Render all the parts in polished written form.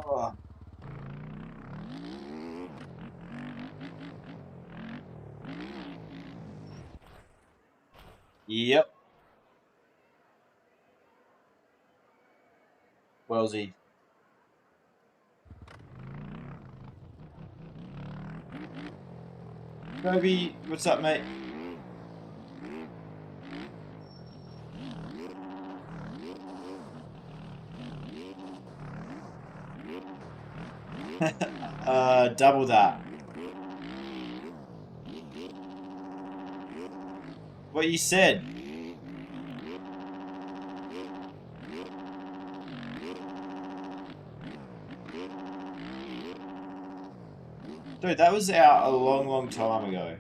Oh. Yep. Wellsy. Kobe, what's up, mate? Double that. What you said. Dude, that was out a long, long time ago.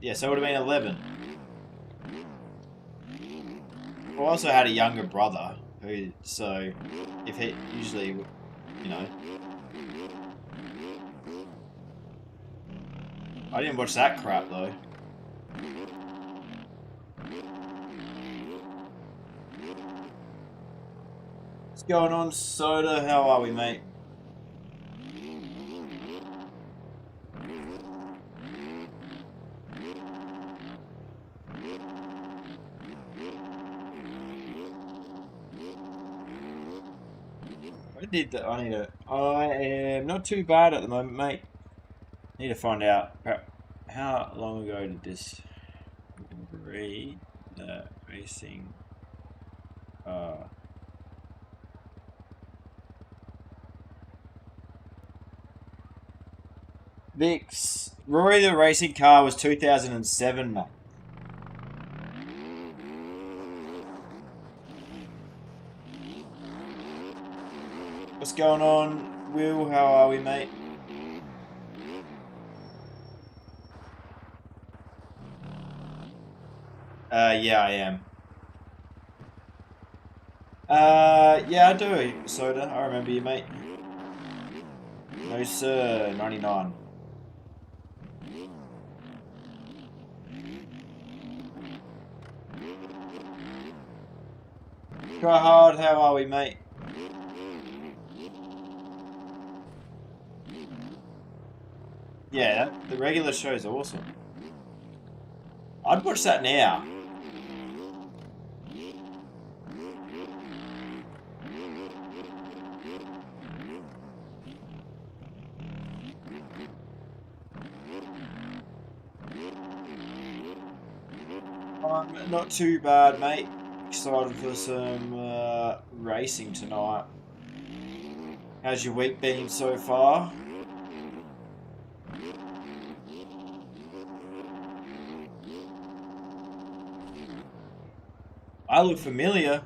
Yeah, so it would have been 11. I also had a younger brother, who, so, if he, usually, you know. I didn't watch that crap, though. What's going on, Soda? How are we, mate? I am not too bad at the moment, mate. Need to find out how long ago did this read racing. Vix Rory the racing car was 2007, mate. What's going on, Will? How are we, mate? Yeah, I am. Yeah, I do, Soda. I remember you, mate. No, sir. 99. Try hard. How are we, mate? Yeah, the regular show's awesome. I'd watch that now. Not too bad, mate. Excited for some racing tonight. How's your week been so far? I look familiar.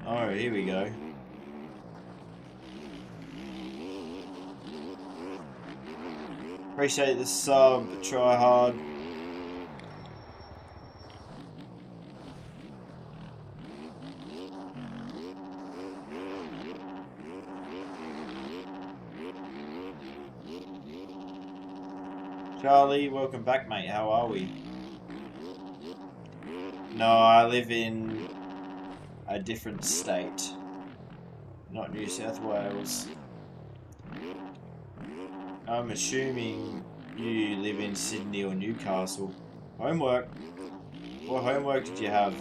Oh, here we go. Appreciate the sub. Try hard. Charlie, welcome back, mate. How are we? No, I live in a different state. Not New South Wales. I'm assuming you live in Sydney or Newcastle. Homework. What homework did you have?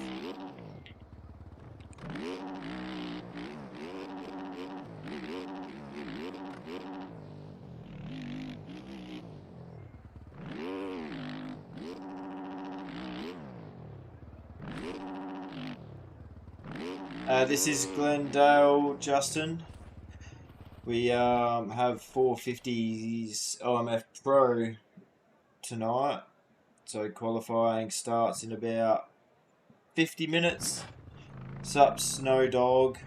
This is Glendale, Justin. We have 450s OMF Pro tonight. So qualifying starts in about 50 minutes. Sup, Snow Dog.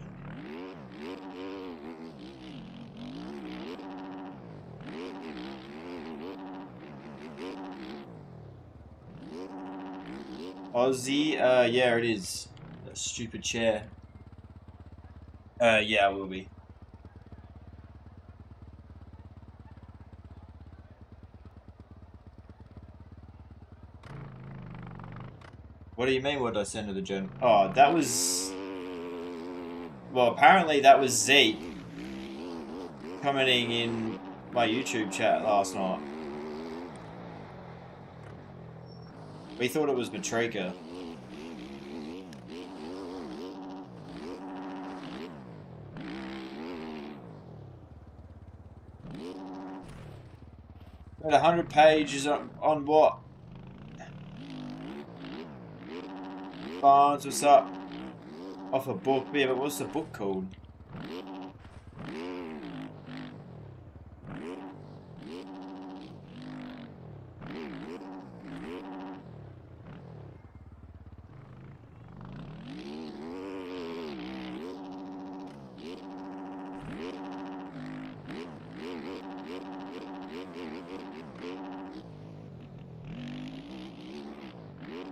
Aussie, yeah, it is. That stupid chair. Yeah, I will be. What do you mean, what did I send to the gym? Oh, that was... Well, apparently that was Zeke. commenting in my YouTube chat last night. We thought it was Matrika. At 100 pages on what? Barnes, what's up? Off a book. Yeah, but what's the book called?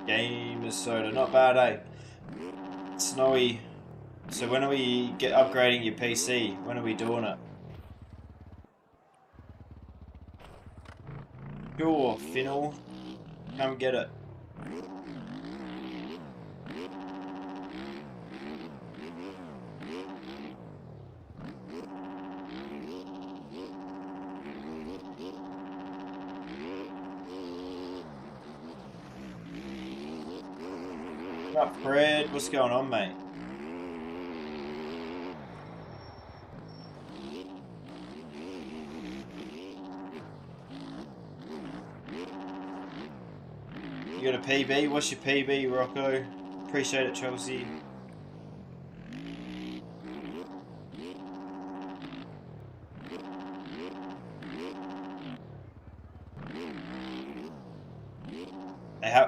Game is soda. Not bad, eh? Snowy. So when are we upgrading your PC? When are we doing it? Sure, Finnell. Come get it. What up, Fred? What's going on, mate? You got a PB? What's your PB, Rocco? Appreciate it, Chelsea.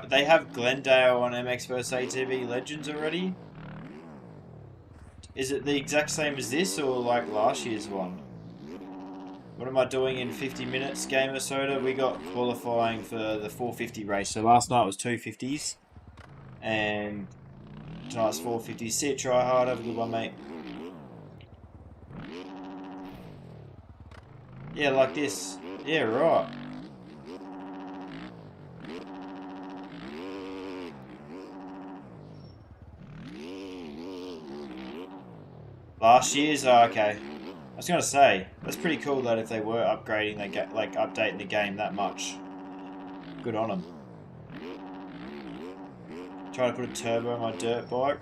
They have Glendale on MX vs ATV Legends already? Is it the exact same as this or like last year's one? What am I doing in 50 minutes, Gamer Soda? We got qualifying for the 450 race. So last night was 250s. And tonight's 450s. See it, try hard. Have a good one, mate. Yeah, like this. Yeah, right. Last year's? Oh, okay. I was gonna say, that's pretty cool that if they were upgrading, they get like updating the game that much. Good on them. Try to put a turbo on my dirt bike.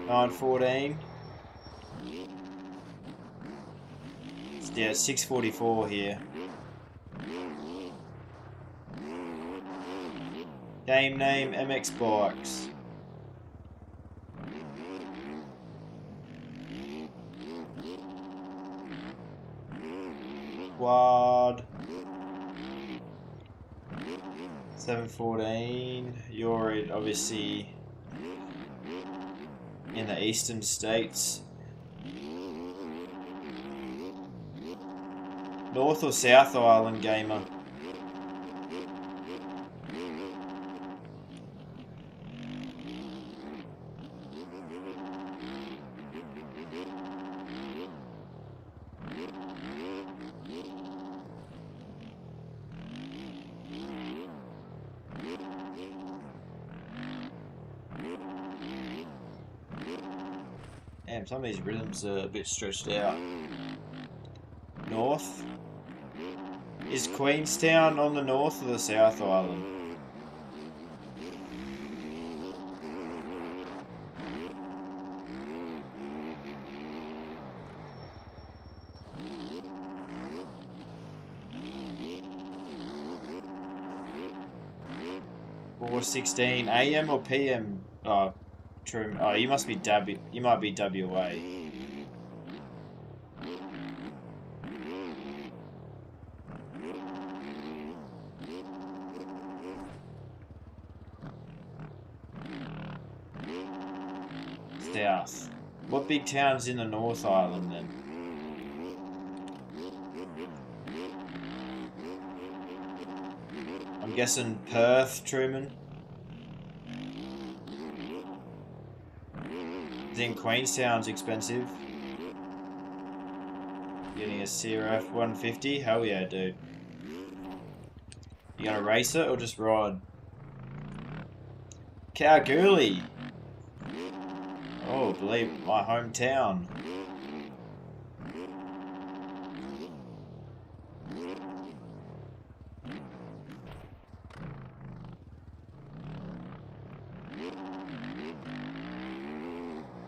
$9.14. Yeah, it's 6:44 here. Game name MX Bikes. Quad. 7:14. You're obviously in the eastern states. North or South Island, Gamer? Damn, some of these rhythms are a bit stretched out. North? Is Queenstown on the North or the South Island? Or 16 AM or PM? Oh, true. Oh, you must be You might be WA. South. What big town's in the North Island then? I'm guessing Perth, Truman. I think Queenstown's expensive. Getting a CRF 150? Hell yeah, dude. You gonna race it or just ride? Kalgoorlie. Oh, believe my hometown.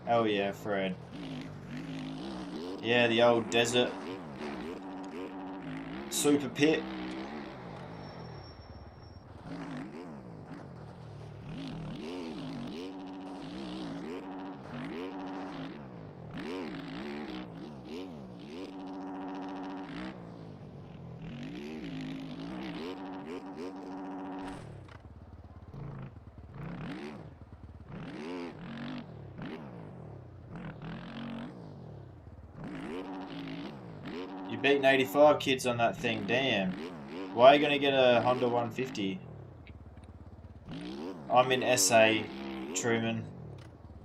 Oh yeah, Fred. Yeah, the old desert super pit. You beaten 85 kids on that thing, damn. Why are you gonna get a Honda 150? I'm in SA, Truman,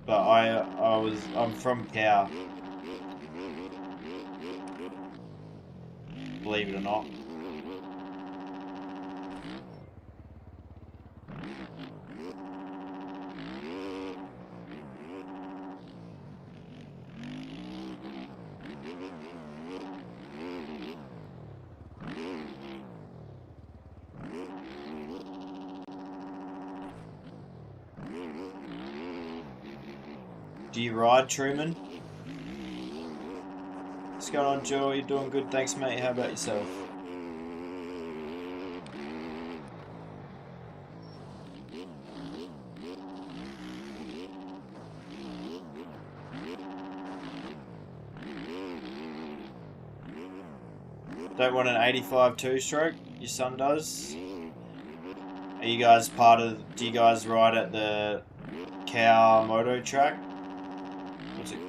but I'm from Cow, believe it or not. Do you ride, Truman? What's going on, Joe? You doing good? Thanks, mate. How about yourself? Don't want an 85 two-stroke? Your son does? Are you guys do you guys ride at the Cow Moto track? What's it?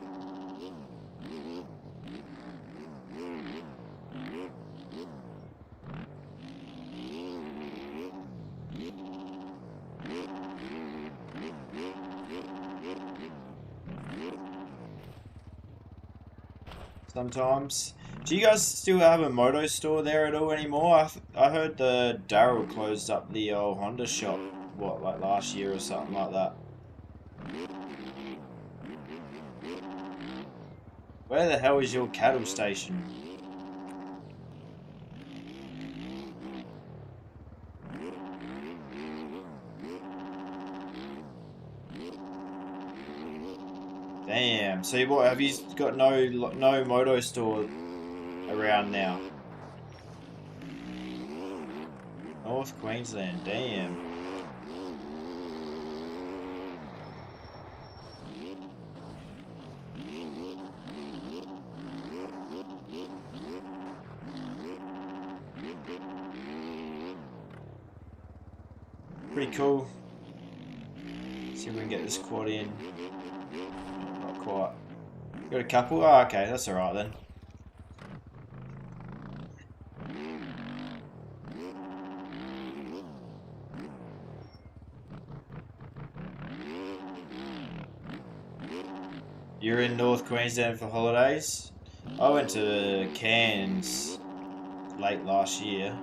Sometimes. Do you guys still have a moto store there at all anymore? I heard the Darryl closed up the old Honda shop, what, like last year or something like that. Where the hell is your cattle station? Damn. So what, have you got no moto store around now? North Queensland, damn. Pretty cool. See if we can get this quad in. Not quite. Got a couple? Oh, okay, that's alright then. You're in North Queensland for holidays? I went to Cairns late last year.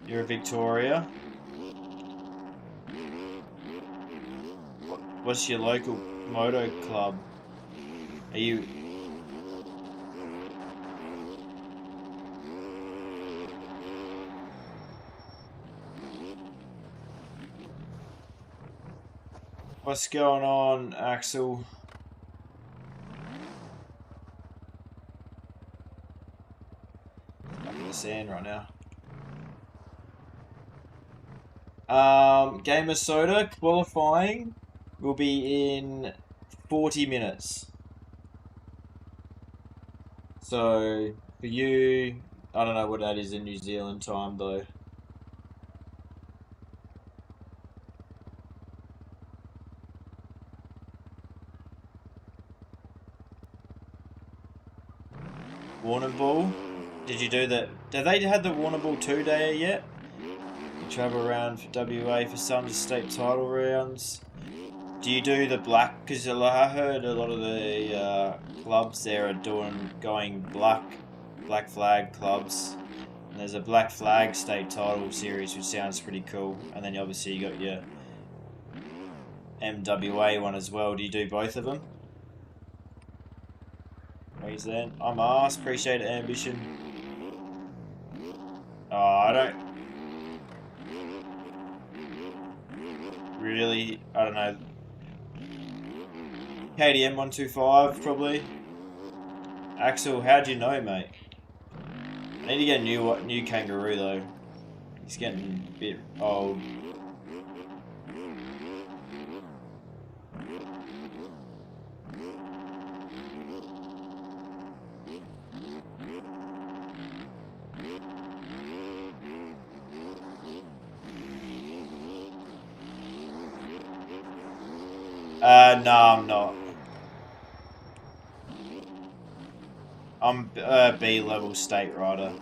You're a Victoria? What's your local moto club? Are you... What's going on, Axel? I'm in the sand right now. Game of Soda qualifying will be in 40 minutes. So, for you, I don't know what that is in New Zealand time though. Warrnambool? Did you do that? Have they had the Warrnambool 2-dayer yet? You travel around for WA for some state title rounds. Do you do the black? Because I heard a lot of the clubs there are going black flag clubs. And there's a black flag state title series, which sounds pretty cool. And then obviously you got your MWA one as well. Do you do both of them? Ways then. I'm asked. Appreciate it, Ambition. Oh, I don't really. I don't know. KDM 125 probably. Axel, how'd you know, mate? I need to get a new kangaroo though. He's getting a bit old. No, I'm not. I'm a B-level state rider.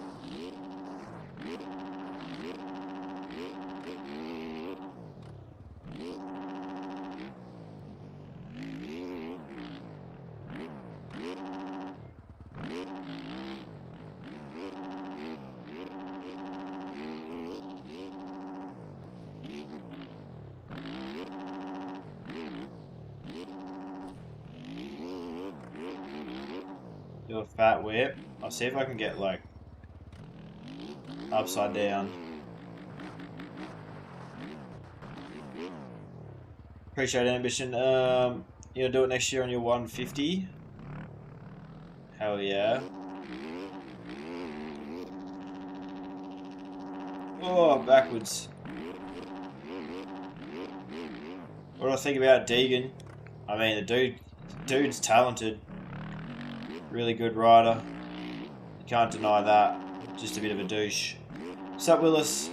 Do a fat whip. I'll see if I can get like upside down. Appreciate Ambition. You'll do it next year on your 150. Hell yeah. Oh, backwards. What do I think about Deegan? I mean, the dude's talented. Really good rider. You can't deny that. Just a bit of a douche. What's up, Willis?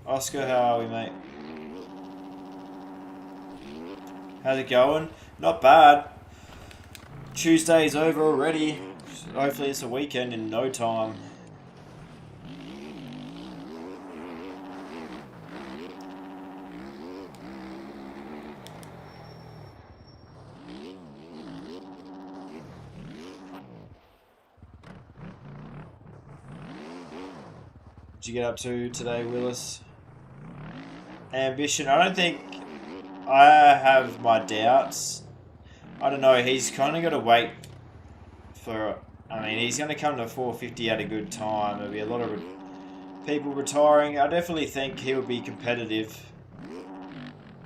Oscar, how are we, mate? How's it going? Not bad. Tuesday's over already. Hopefully it's a weekend in no time. What'd you get up to today, Willis? Ambition. I don't think... I have my doubts. I don't know. He's kind of got to wait for... I mean, he's going to come to 450 at a good time. There'll be a lot of people retiring. I definitely think he'll be competitive.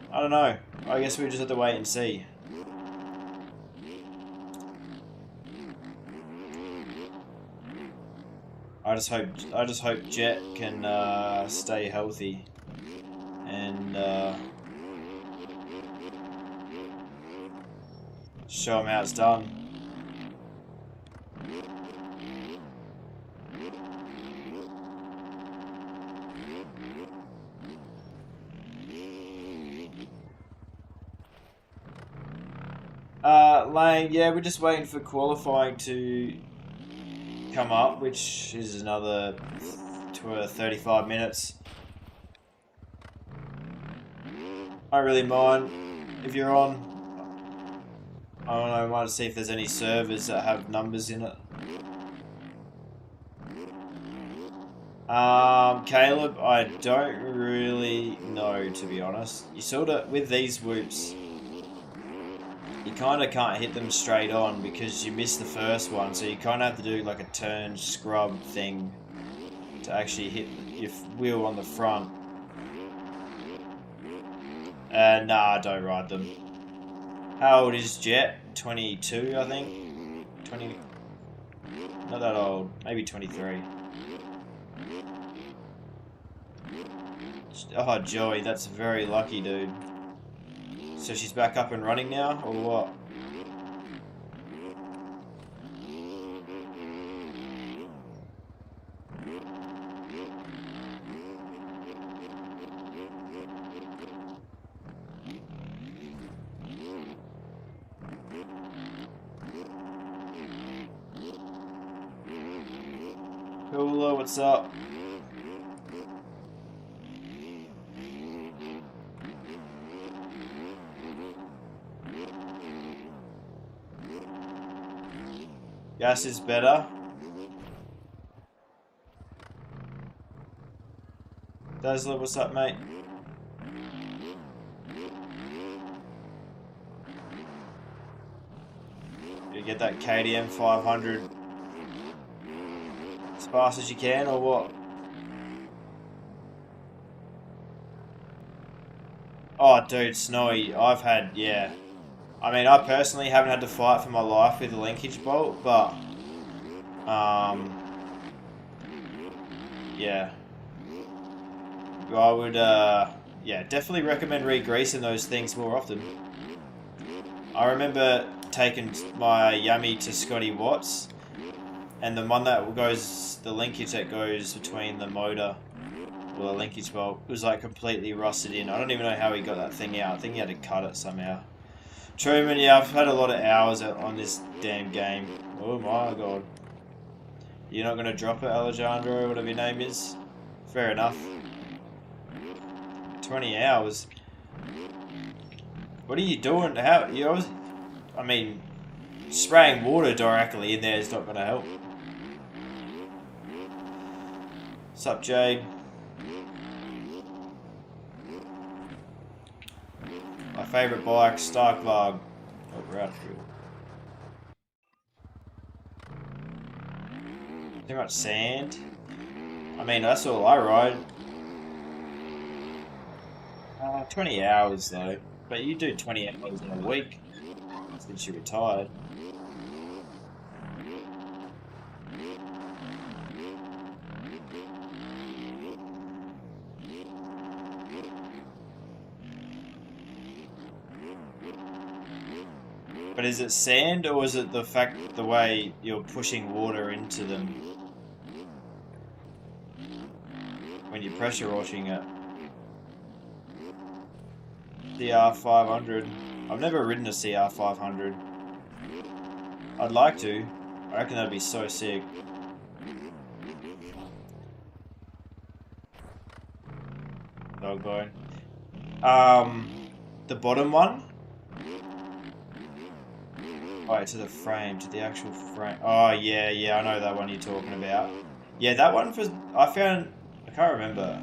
I don't know. I guess we just have to wait and see. I just hope Jet can stay healthy and show him how it's done. Lang, yeah, we're just waiting for qualifying to come up, which is another 35 minutes. I don't really mind if you're on. I don't know, I might see if there's any servers that have numbers in it. Caleb, I don't really know, to be honest. You sort of, with these whoops, you kind of can't hit them straight on because you missed the first one, so you kind of have to do like a turn scrub thing to actually hit your wheel on the front. Nah, I don't ride them. How old is Jet? 22, I think. 20. Not that old. Maybe 23. Oh, Joey, that's very lucky, dude. So she's back up and running now, or what? Cooler, what's up? Gas is better. Dazzler, what's up, mate? You get that KTM 500 as fast as you can, or what? Oh, dude, Snowy, I've had, yeah. I mean, I personally haven't had to fight for my life with a linkage bolt, but, yeah. I would, yeah, definitely recommend re-greasing those things more often. I remember taking my Yummy to Scotty Watts, and the one that goes, the linkage that goes between the motor, or the linkage bolt, was like completely rusted in. I don't even know how he got that thing out. I think he had to cut it somehow. Truman, yeah, I've had a lot of hours on this damn game. Oh my god. You're not going to drop it, Alejandro, whatever your name is? Fair enough. 20 hours. What are you doing? How you always, I mean, spraying water directly in there is not going to help. What's up, Jade? My favourite bike, Starklag. Oh, we're out of fuel. Too much sand. I mean, that's all I ride. 20 hours though. But you do 20 hours in a week since you retired. But is it sand, or is it the way you're pushing water into them when you're pressure washing it? CR500. I've never ridden a CR500. I'd like to. I reckon that'd be so sick. Dog bone. The bottom one? Oh, to the frame, to the actual frame. Oh, yeah, I know that one you're talking about. Yeah, that one I can't remember.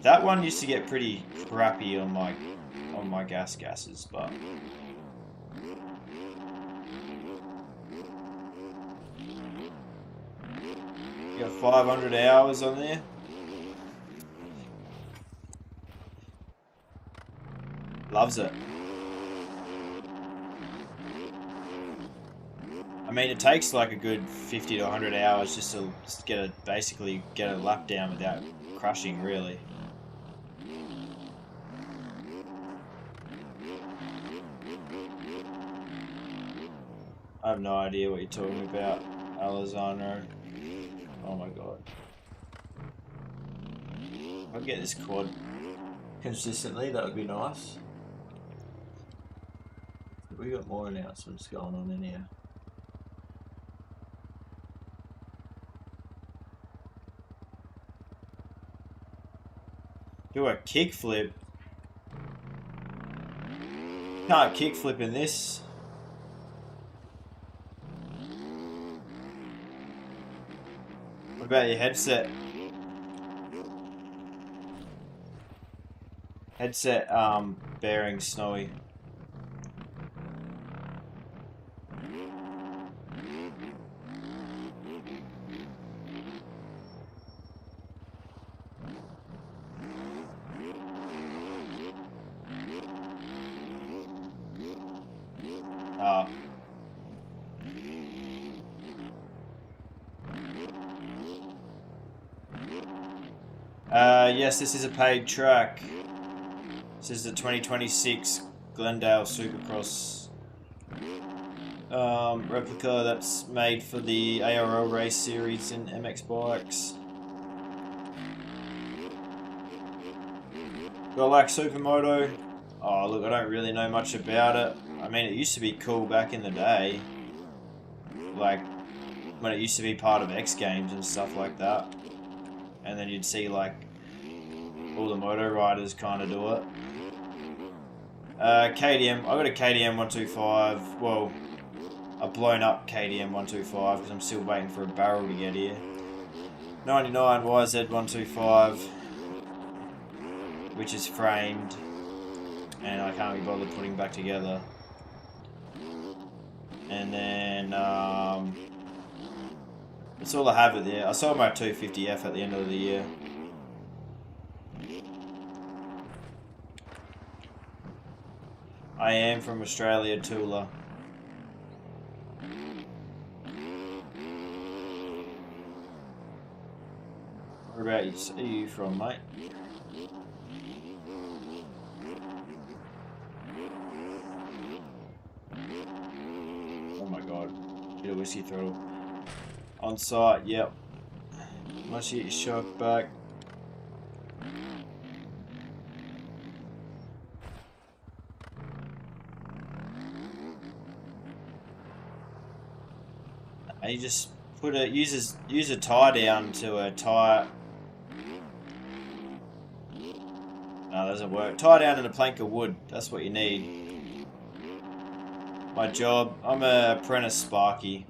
That one used to get pretty crappy on my gases, but you got 500 hours on there. Loves it. I mean, it takes like a good 50 to 100 hours just to basically get a lap down without crushing, really. I have no idea what you're talking about, Alessandro. Oh my god. If I get this quad consistently, that would be nice. We got more announcements going on in here. Do a kickflip. Can't kickflip in this. What about your headset? Headset bearing Snowy. Yes, this is a paid track. This is the 2026 Glendale Supercross replica that's made for the ARL race series in MX bikes. Got like Supermoto. Oh look, I don't really know much about it. I mean, it used to be cool back in the day. Like when it used to be part of X Games and stuff like that. And then you'd see like all the moto riders kind of do it. KDM, I got a KDM 125. Well, a blown up KDM 125 because I'm still waiting for a barrel to get here. 99 YZ 125, which is framed, and I can't be bothered putting back together. And then that's all I have it there. I sold my 250F at the end of the year. I am from Australia, Tula. Where about you? Are you from, mate? Oh my god. Get a whiskey throttle. On site, yep. Once you get your shock back. And you just put a use a tie down to a tire. No, that doesn't work. Tie down in a plank of wood. That's what you need. My job. I'm an apprentice Sparky.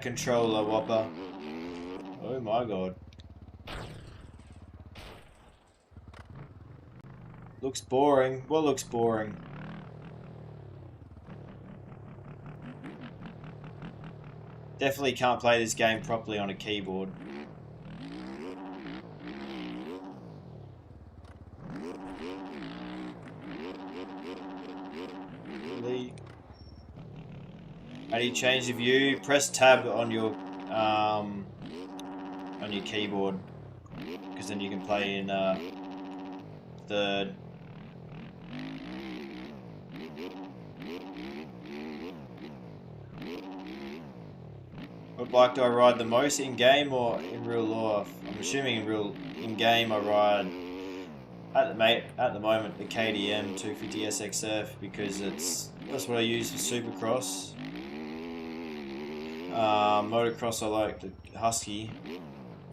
Controller whopper. Oh my god. Looks boring. What looks boring? Definitely can't play this game properly on a keyboard. Really? How do you change the view? Press tab on your keyboard, because then you can play in the What bike do I ride the most, in game or in real life? I'm assuming in game I ride at the moment the KDM 250 SXF, because that's what I use for Supercross. Motocross I like the Husky,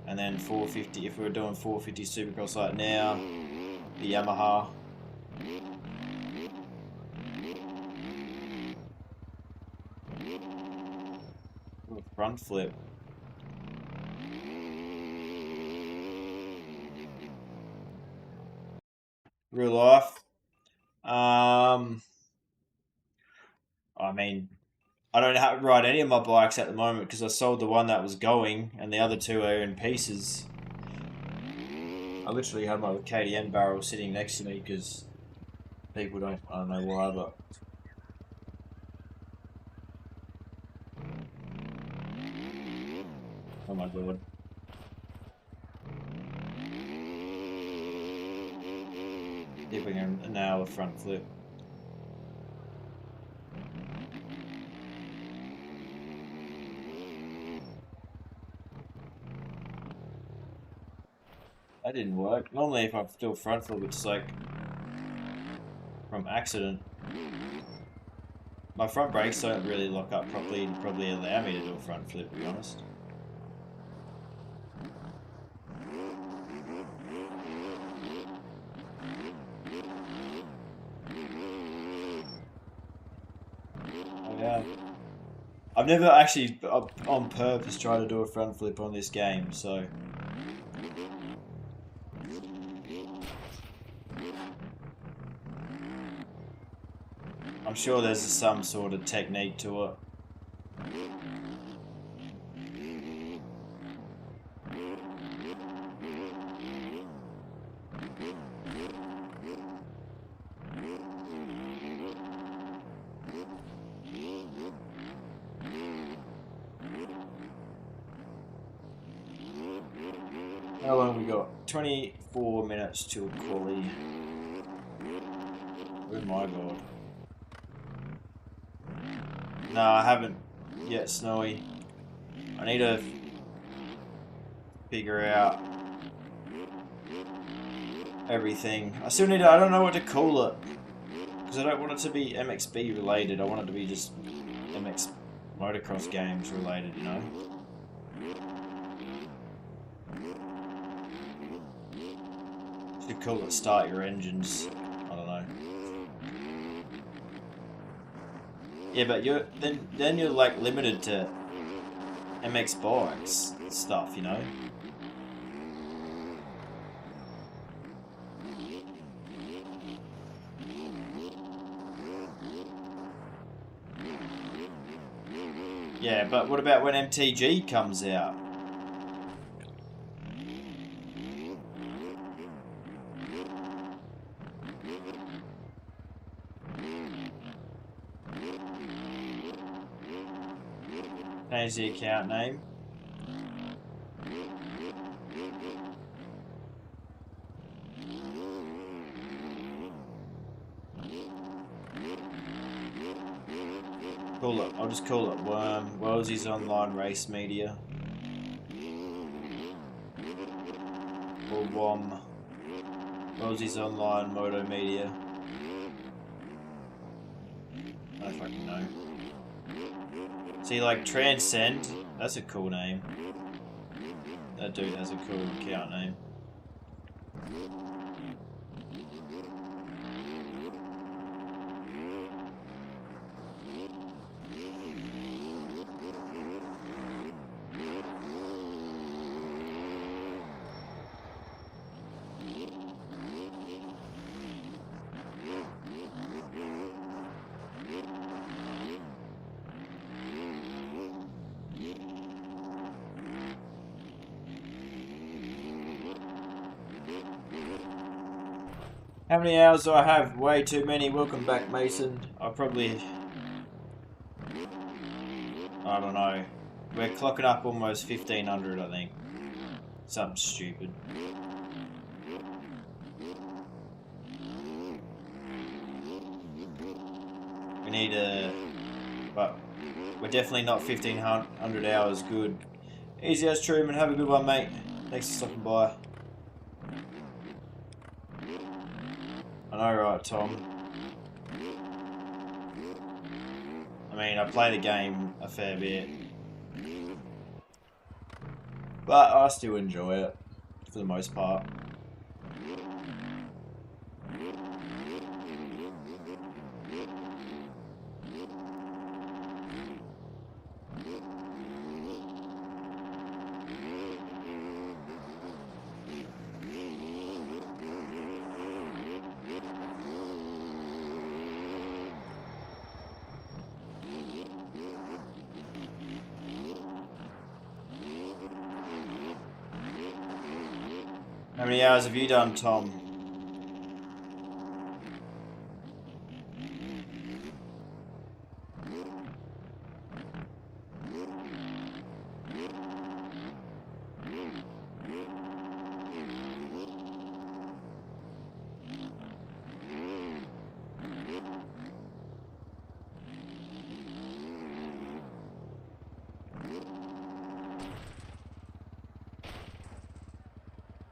and then 450 if we were doing 450 Supercross like now, the Yamaha. Front flip. Real life. I mean, I don't have to ride any of my bikes at the moment because I sold the one that was going, and the other two are in pieces. I literally have my KDM barrel sitting next to me because people I don't know why, but. Oh my god. See if we can nail a front flip. That didn't work. Normally if I do a front flip it's like from accident. My front brakes don't really lock up properly and probably allow me to do a front flip, to be honest. Yeah. I've never actually on purpose tried to do a front flip on this game, so I'm sure there's some sort of technique to it. How long have we got? 24 minutes till quali. Oh my god. No, I haven't yet, Snowy. I need to figure out everything. I still need to, I don't know what to call it. Because I don't want it to be MXB related. I want it to be just MX motocross games related, you know? Should call it Start Your Engines. I don't know. Yeah, but you're then you're like limited to MX bikes stuff, you know? Yeah, but what about when MTG comes out? Change the account name. Call it, I'll just call it Worm. Wellesley's Online Race Media. Or WOM. Wellesley's Online Moto Media. I don't fucking know. See, like Transcend, that's a cool name. That dude has a cool account name. How many hours do I have? Way too many. Welcome back, Mason. I probably... I don't know. We're clocking up almost 1,500, I think. Something stupid. We need a... But we're definitely not 1,500 hours good. Easy as Truman. Have a good one, mate. Thanks for stopping by. I know, right, Tom? I mean, I play the game a fair bit. But I still enjoy it, for the most part. How many hours have you done, Tom?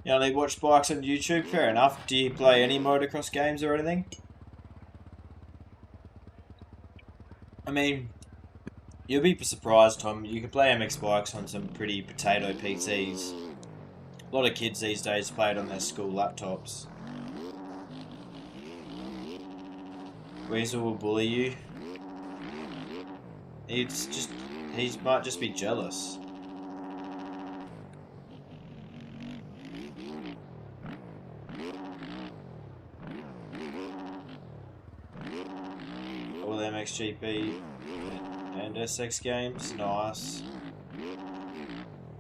You only watch bikes on YouTube? Fair enough. Do you play any motocross games or anything? I mean, you'll be surprised, Tom. You can play MX bikes on some pretty potato PCs. A lot of kids these days play it on their school laptops. Weasel will bully you. He might just be jealous. MXGP and SX games, nice.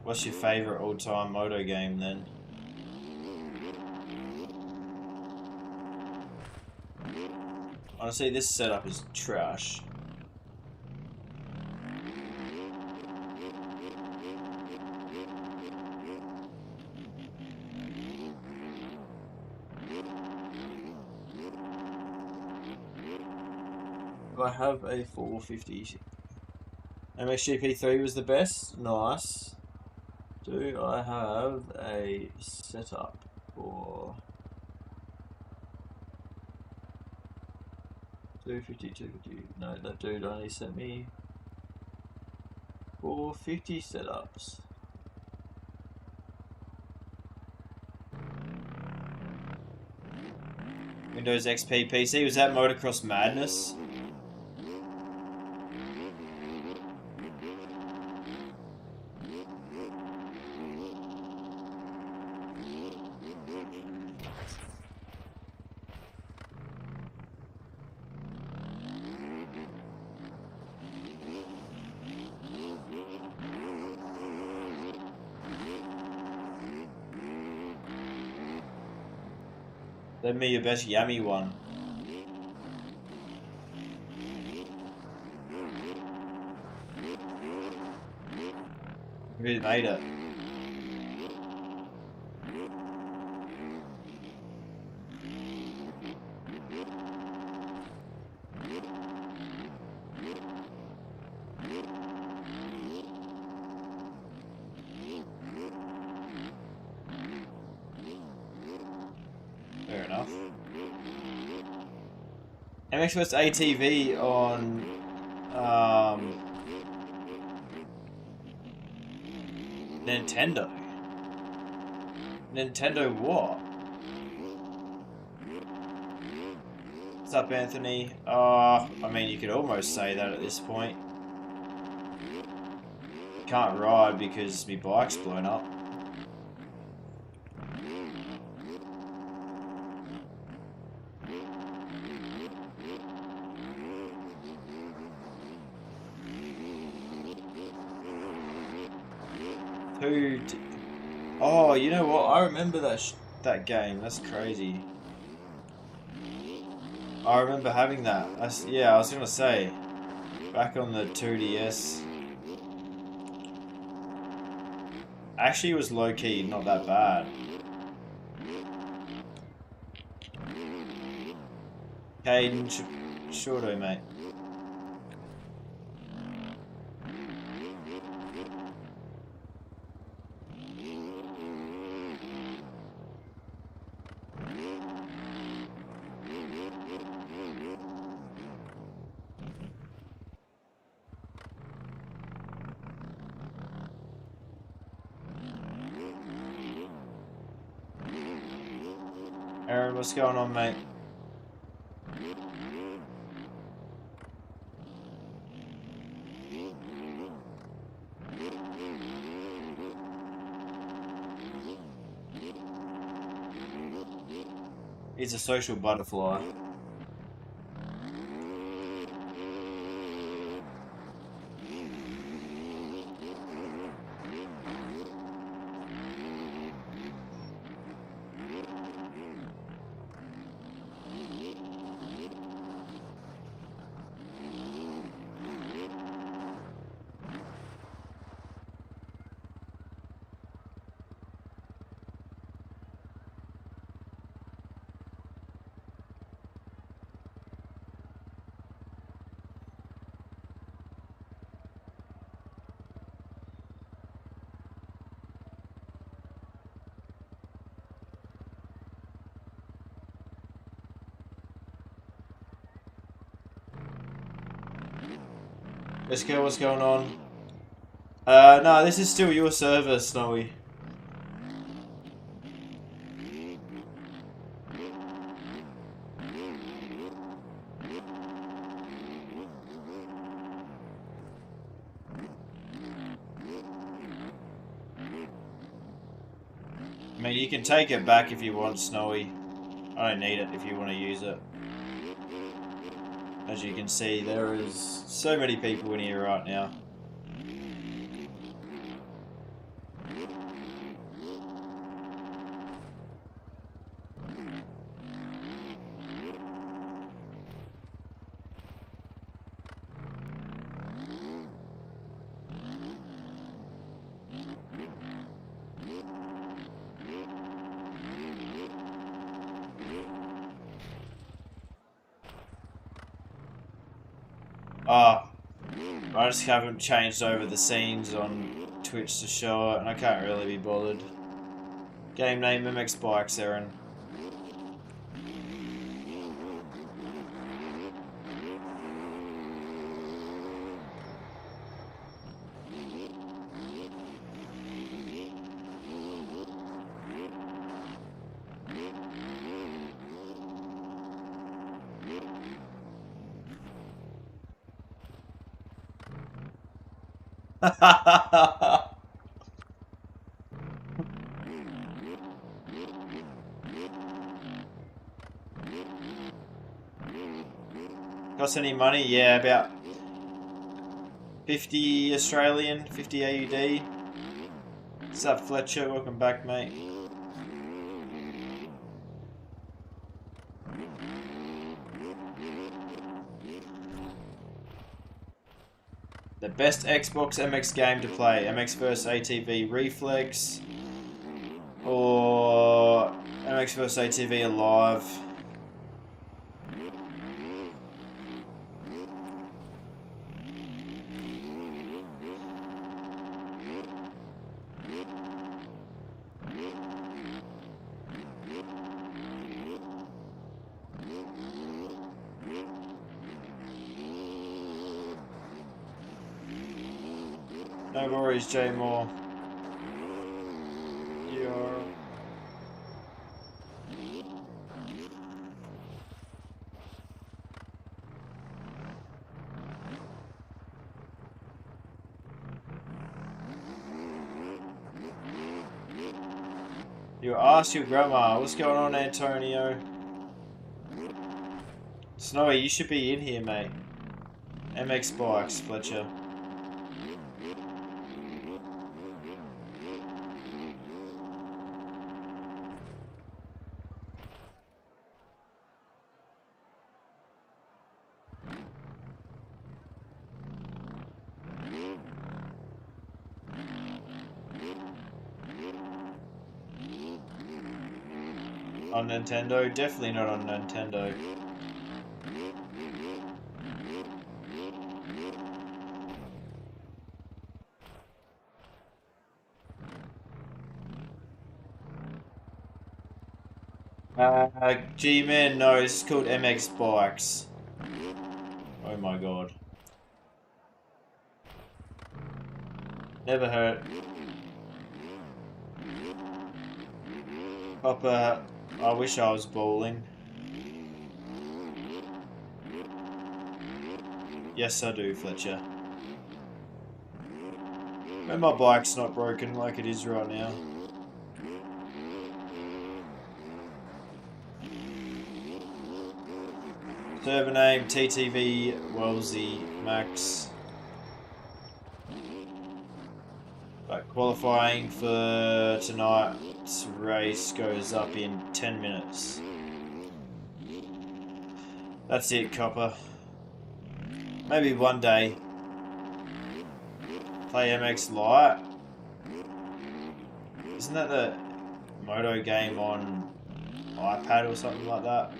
What's your favourite all-time moto game then? Honestly, this setup is trash. I have a 450. MXGP3 was the best. Nice. Do I have a setup for 250, 250. No, that dude only sent me 450 setups. Windows XP PC. Was that Motocross Madness? Send me your best yummy one. Who made it? Fair enough. MX's ATV on Nintendo. Nintendo what? What's up, Anthony? I mean, you could almost say that at this point. Can't ride because my bike's blown up. Oh, you know what? I remember that game. That's crazy. I remember having that. Yeah, I was gonna say, back on the 2DS. Actually, it was low key, not that bad. Caden, sure do, mate. Aaron, what's going on, mate? He's a social butterfly. Let's go, what's going on? No, this is still your server, Snowy. I mean, you can take it back if you want, Snowy. I don't need it if you want to use it. As you can see, there is so many people in here right now. I just haven't changed over the scenes on Twitch to show it, and I can't really be bothered. Game name MX Bikes, Aaron. Cost any money? Yeah, about 50 Australian, 50 AUD. What's up, Fletcher? Welcome back, mate. The best Xbox MX game to play: MX vs ATV Reflex or MX vs ATV Alive. No worries, Jay Moore. You're... You asked your grandma. What's going on, Antonio? Snowy, you should be in here, mate. MX Bikes, Fletcher. On Nintendo? Definitely not on Nintendo. G-Man, no, it's called MX Bikes. Oh my god. Never heard. Papa, I wish I was bowling. Yes, I do, Fletcher. And my bike's not broken like it is right now. Server name TTV Wellesley Max. But qualifying for tonight's race goes up in 10 minutes. That's it, Copper. Maybe one day. Play MX Lite. Isn't that the moto game on iPad or something like that?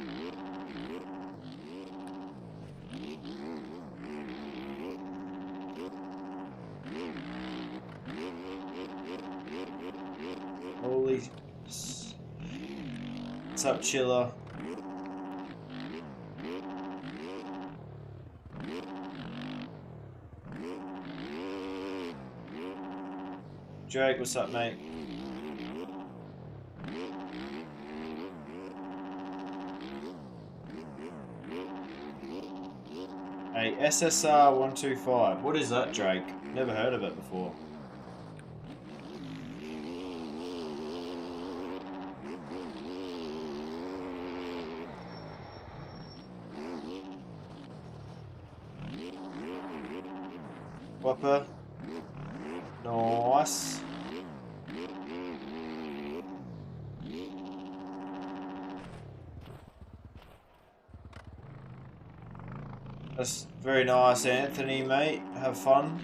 Holy... What's up, Chiller? Drake, what's up, mate? Hey, SSR 125. What is that, Drake? Never heard of it before. Whopper. Nice. That's very nice, Anthony, mate. Have fun.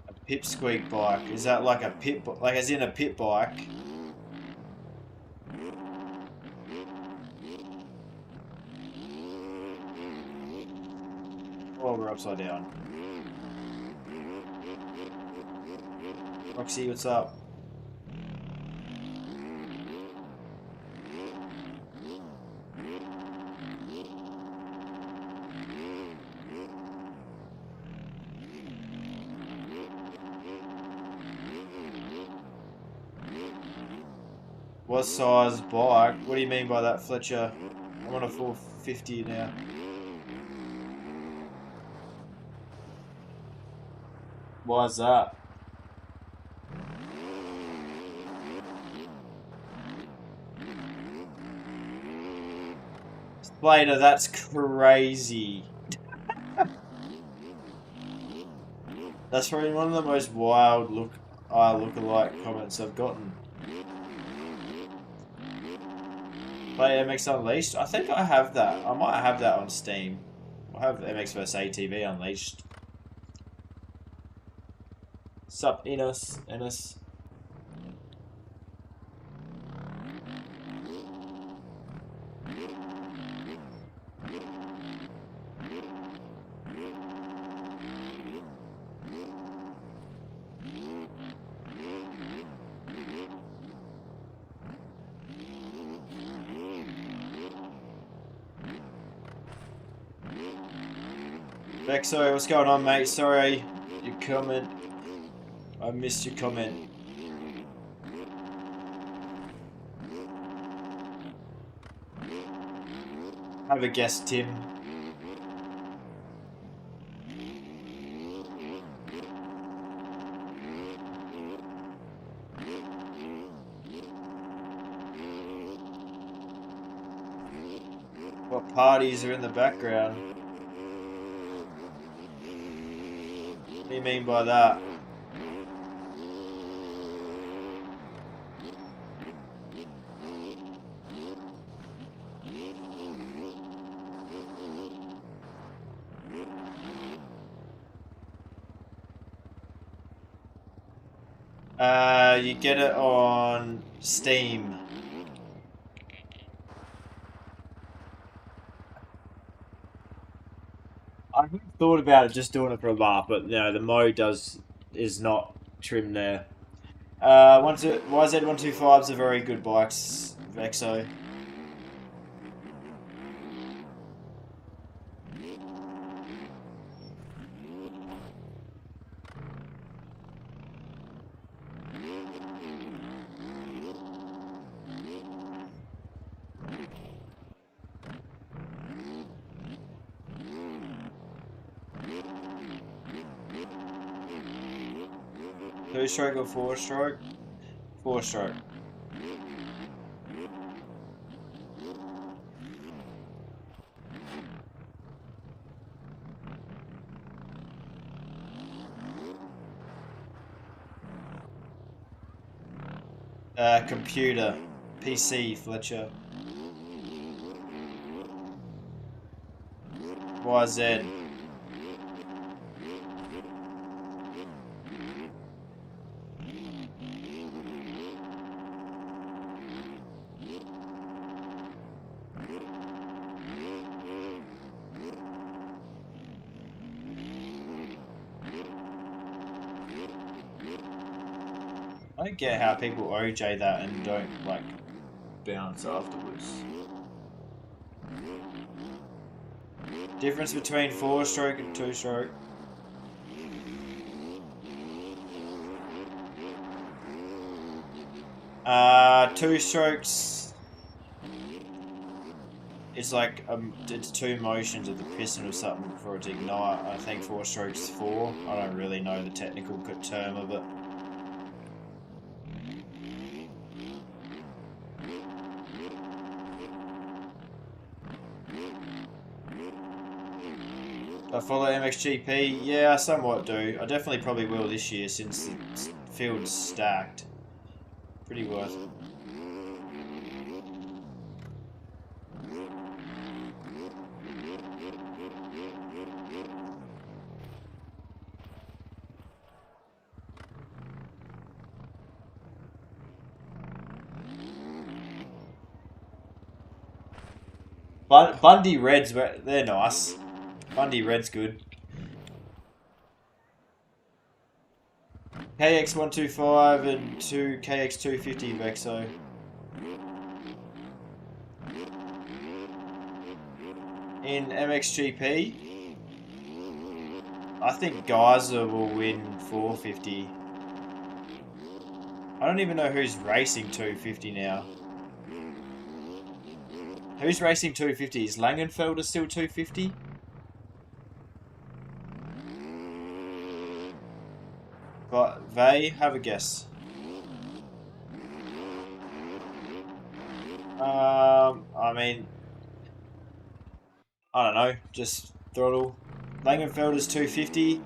A pipsqueak bike. Is that like a pit, like as in a pit bike? Oh, we're upside down. Roxy, what's up? What size bike? What do you mean by that, Fletcher? I'm on a 450 now. Why is that? Later, that's crazy. That's probably one of the most wild look-alike comments I've gotten. Play MX Unleashed? I think I have that. I might have that on Steam. I have MX vs ATV Unleashed. Sup, Ennis? Vexo, what's going on, mate? Sorry, your comment. I missed your comment. Have a guess, Tim. What parties are in the background? What do you mean by that? You get it on Steam. I thought about it just doing it for a laugh, but no, the mode is not trimmed there. YZ125s are very good bikes, Vexo. Two-stroke or four-stroke? Four-stroke. Computer. PC, Fletcher. YZ. I don't get how people OJ that and don't, like, bounce afterwards. Difference between four-stroke and two-stroke. Two strokes. It's like it's two motions of the piston or something for it to ignite. I think four strokes is four. I don't really know the technical term of it. I follow MXGP? Yeah, I somewhat do. I definitely probably will this year since the field's stacked. Pretty worth it. Bundy Reds, they're nice. Bundy Red's good. KX125 and 2 KX250 Vexo. In MXGP, I think Geyser will win 450. I don't even know who's racing 250 now. Who's racing 250? Is Langenfelder still 250? Vay, have a guess. I mean, I don't know, just throttle. Langenfelder's 250.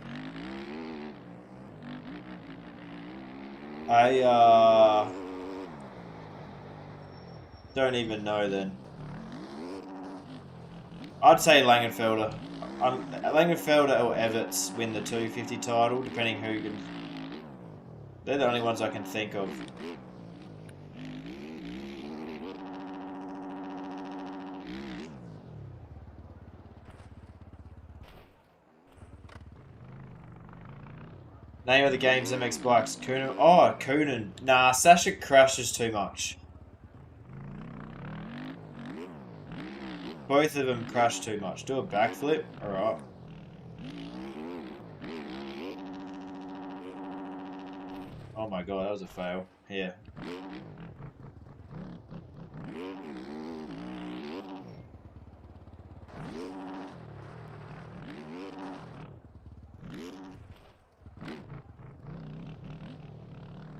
I don't even know then. I'd say Langenfelder. Langenfelder or Everts win the 250 title, depending who can. They're the only ones I can think of. Name of the game's MX bikes. Coonan. Oh, Coonan. Nah, Sasha crashes too much. Both of them crash too much. Do a backflip. Alright. Oh my god, that was a fail. Yeah.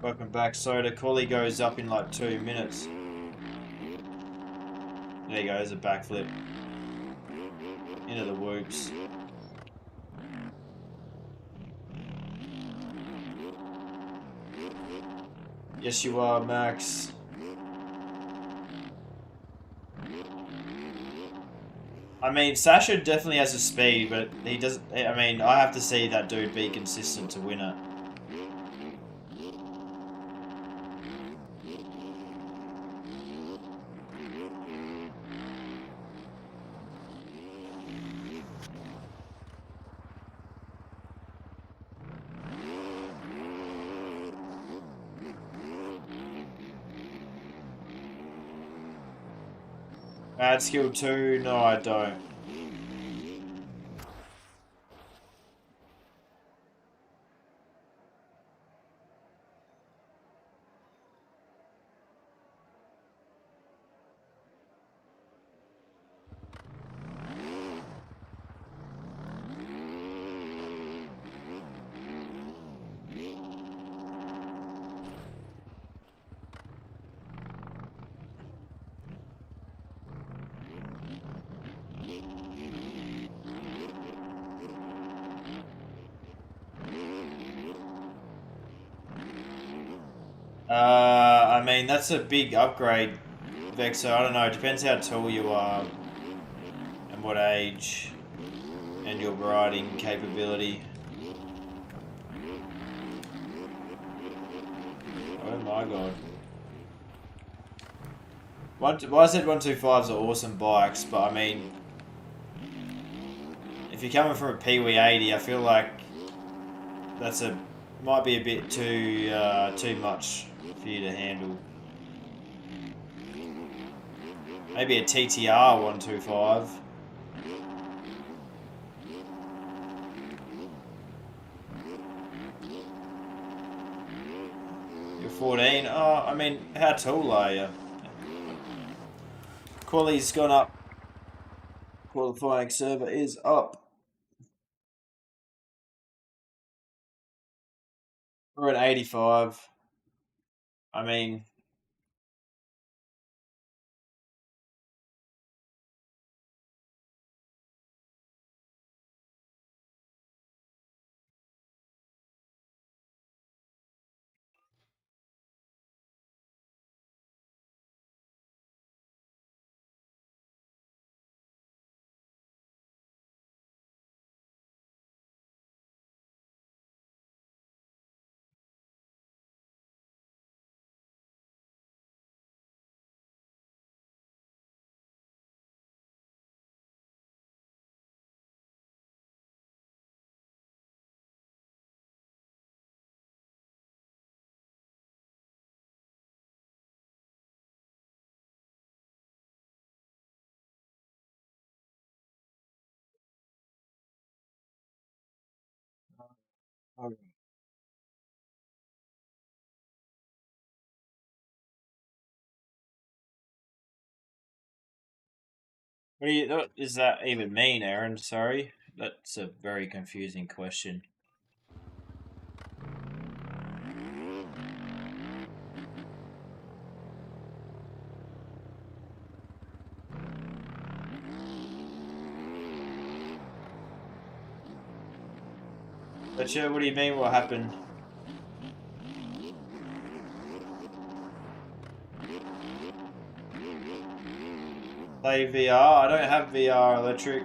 Welcome back, Soda. Collie goes up in like 2 minutes. There you go, there's a backflip. Into the whoops. Yes, you are, Max. I mean, Sasha definitely has a speed, but he doesn't. I mean, I have to see that dude be consistent to win it. Add skill 2? No, I don't. I mean, that's a big upgrade, Vexo. I don't know. It depends how tall you are and what age and your riding capability. Oh my god. Well, I said 125s are awesome bikes, but I mean, if you're coming from a Pee-wee 80, I feel like that's might be a bit too much for you to handle. Maybe a TTR 125. You're 14. Oh, I mean, how tall are you? Quality's gone up. Qualifying server is up. We're at 85. I mean, okay. What does that even mean, Aaron? Sorry. That's a very confusing question. But sure, what do you mean what happened? Play VR? I don't have VR electric.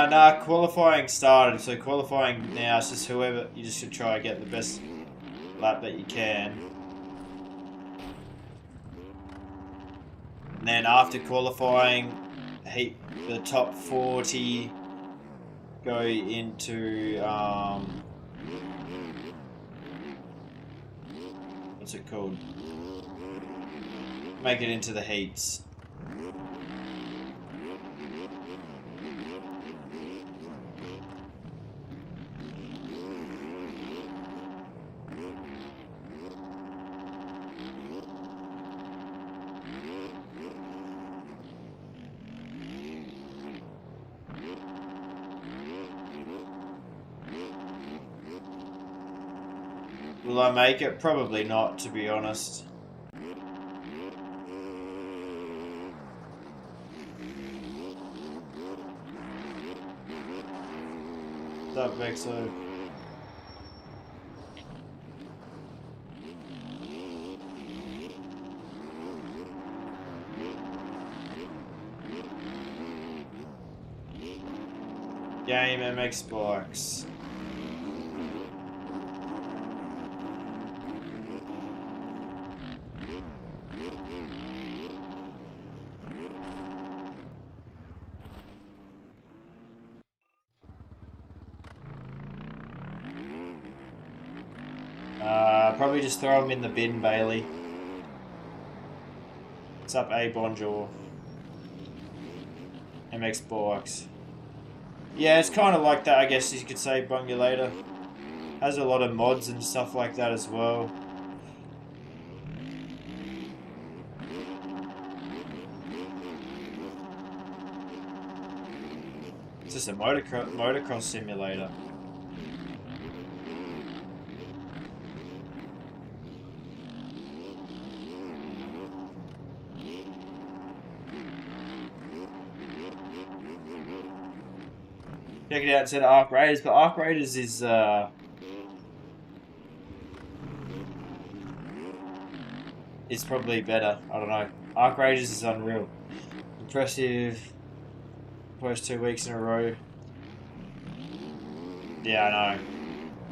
Nah, qualifying started, so qualifying now is just whoever, you just should try to get the best lap that you can. And then after qualifying, the top 40 go into, what's it called? Make it into the heats. Will I make it? Probably not, to be honest. What's up, Vexo? Game MX Bikes. Probably just throw them in the bin, Bailey. What's up, A Bonjour? MX Bikes. Yeah, it's kind of like that, I guess you could say, Bungulator. Has a lot of mods and stuff like that as well. It's just a motocross simulator. Check it out instead of Arc Raiders, but Arc Raiders is probably better. I don't know. Arc Raiders is unreal. Impressive. First 2 weeks in a row. Yeah, I know.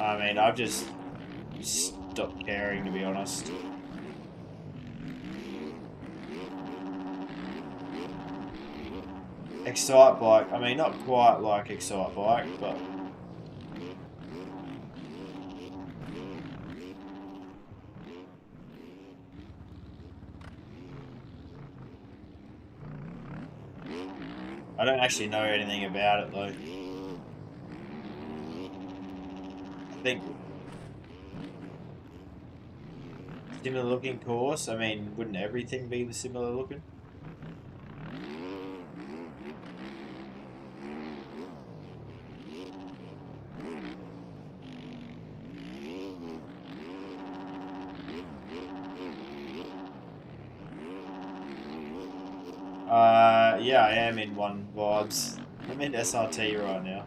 I mean, I've just stopped caring, to be honest. Excite Bike. I mean, not quite like Excite Bike, but... I don't actually know anything about it, though. I think... Similar looking course? I mean, wouldn't everything be similar looking? Yeah, I am in one vibes. I'm in SRT right now.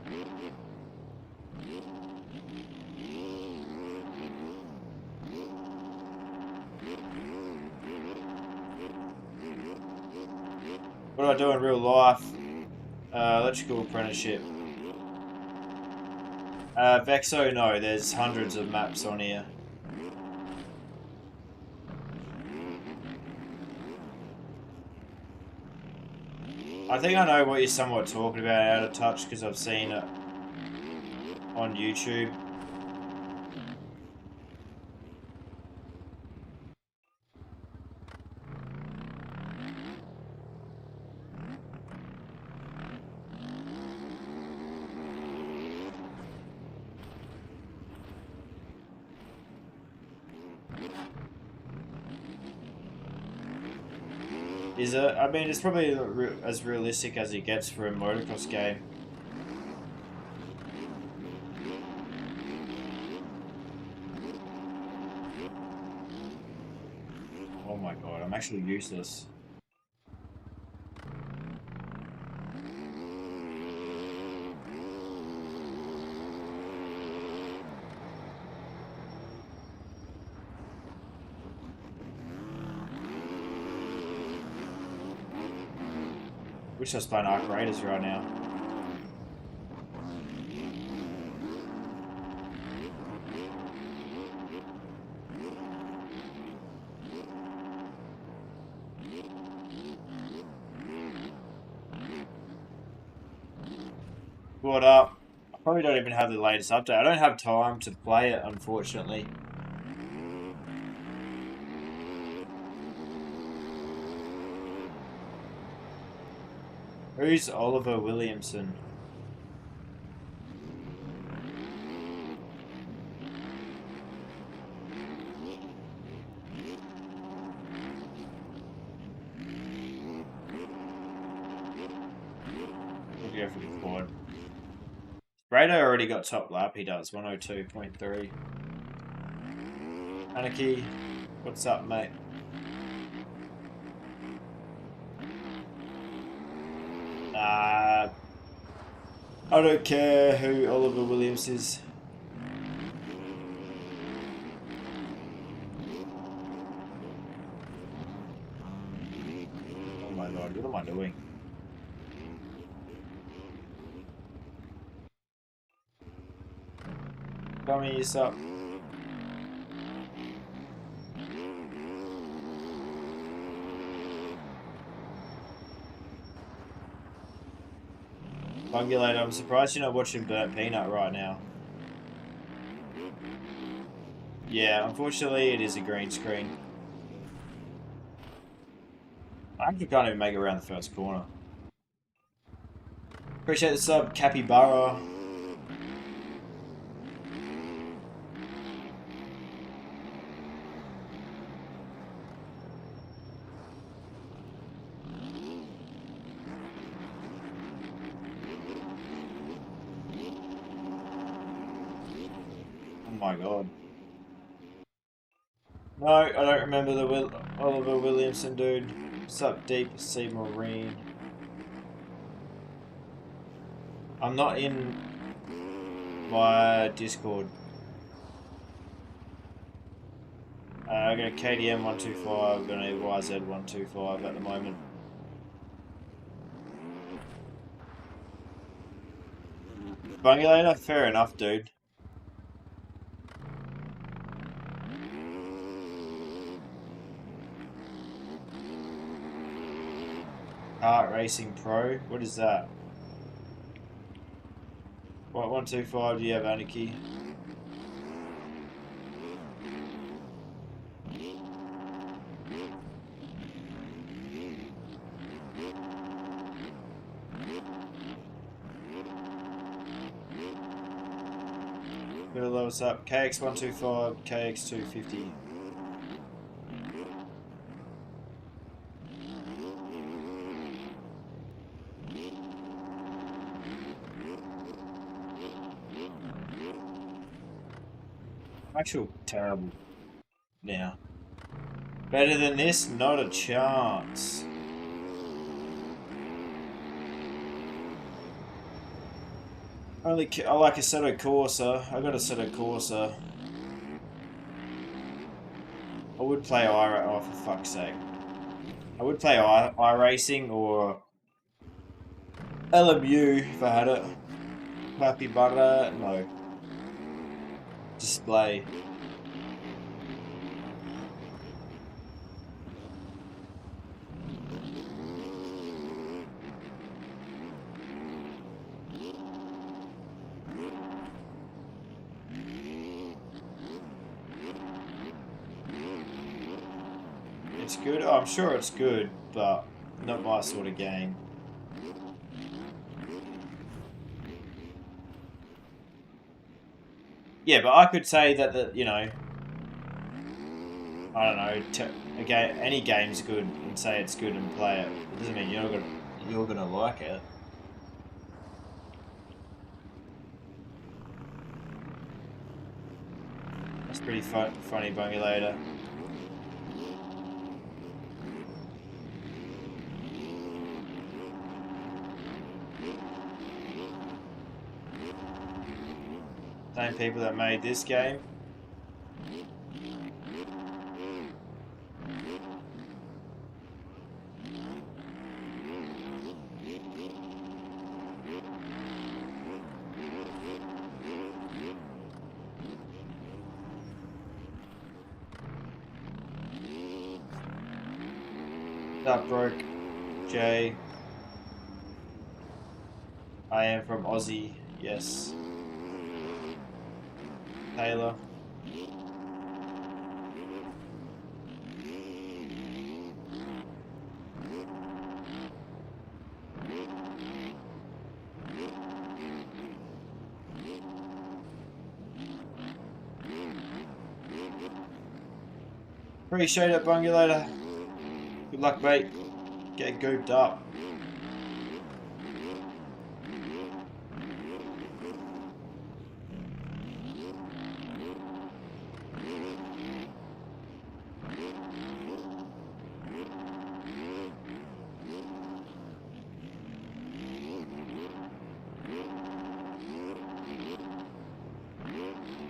What do I do in real life? Electrical apprenticeship. Vexo, no, there's hundreds of maps on here. I think I know what you're somewhat talking about, Out of Touch, because I've seen it on YouTube. Is it? I mean, it's probably as realistic as it gets for a motocross game. Oh my god, I'm actually useless. Wish I was playing Arc Raiders right now. What up? I probably don't even have the latest update. I don't have time to play it, unfortunately. Who's Oliver Williamson? We'll go for the quad. Radar already got top lap, he does. 102.3. Anarchy, what's up, mate? I don't care who Oliver Williams is. Oh my god, what am I doing? Tell me this up. Bungulator, I'm surprised you're not watching Burnt Peanut right now. Yeah, unfortunately it is a green screen. I actually can't even make it around the first corner. Appreciate the sub, Capybara. Oh my god. No, I don't remember the Oliver Williamson dude. What's up, Deep Sea Marine? I'm not in my Discord. I got a KDM 125, got a YZ 125 at the moment. Bungulator? Fair enough, dude. Kart Racing Pro? What is that? What, 125, do you have Anarchy? Gonna load us up. KX125, KX250. Actual terrible now. Better than this? Not a chance. I like Assetto Corsa. I got Assetto Corsa. I would play oh for fuck's sake. I would play iRacing or LMU, if I had it. Happy butter, no. Display. It's good. Oh, I'm sure it's good, but not my sort of game. Yeah, but I could say that I don't know, any game's good and say it's good and play it. It doesn't mean you're gonna like it. That's pretty funny, Bungulator. Same people that made this game. That broke. Jay. I am from Aussie. Yes. Taylor. Appreciate it, Bungulator. Good luck, mate. Get gooped up.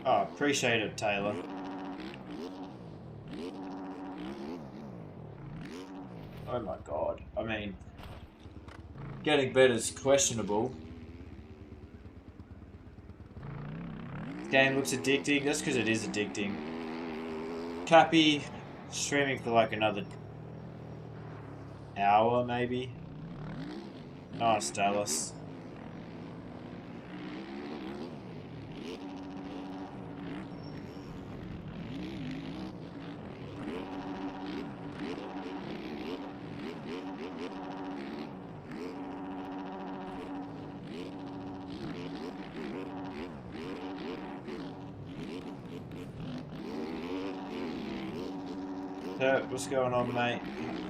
Oh, appreciate it, Taylor. Oh my god. I mean, getting better is questionable. This game looks addicting. That's because it is addicting. Cappy, streaming for like another hour, maybe. Nice, Dallas. What's going on, mate?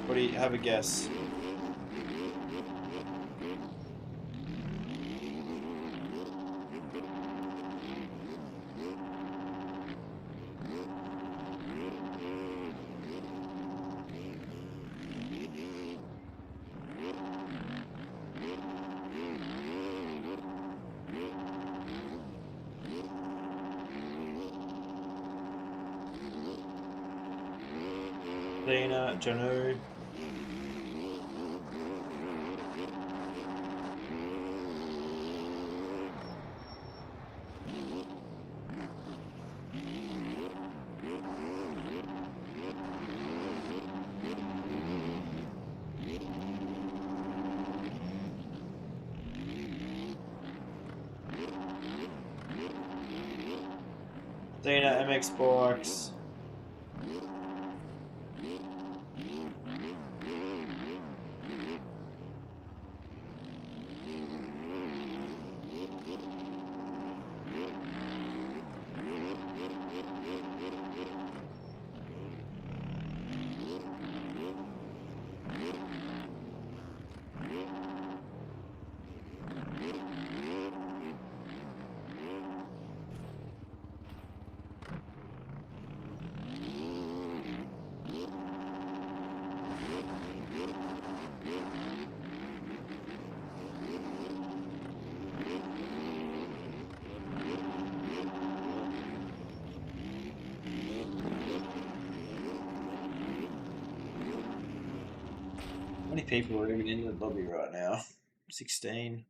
What do you have a guess? Lena, Janu. Dana, MX Box. How many people are even in the lobby right now? 16.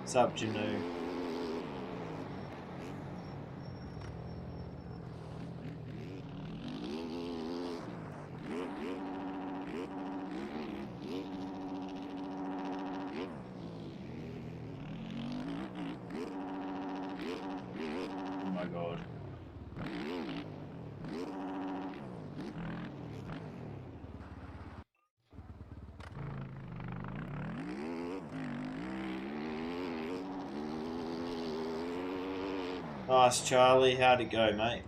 What's up, Janu? Oh my god. Nice, Charlie. How'd it go, mate?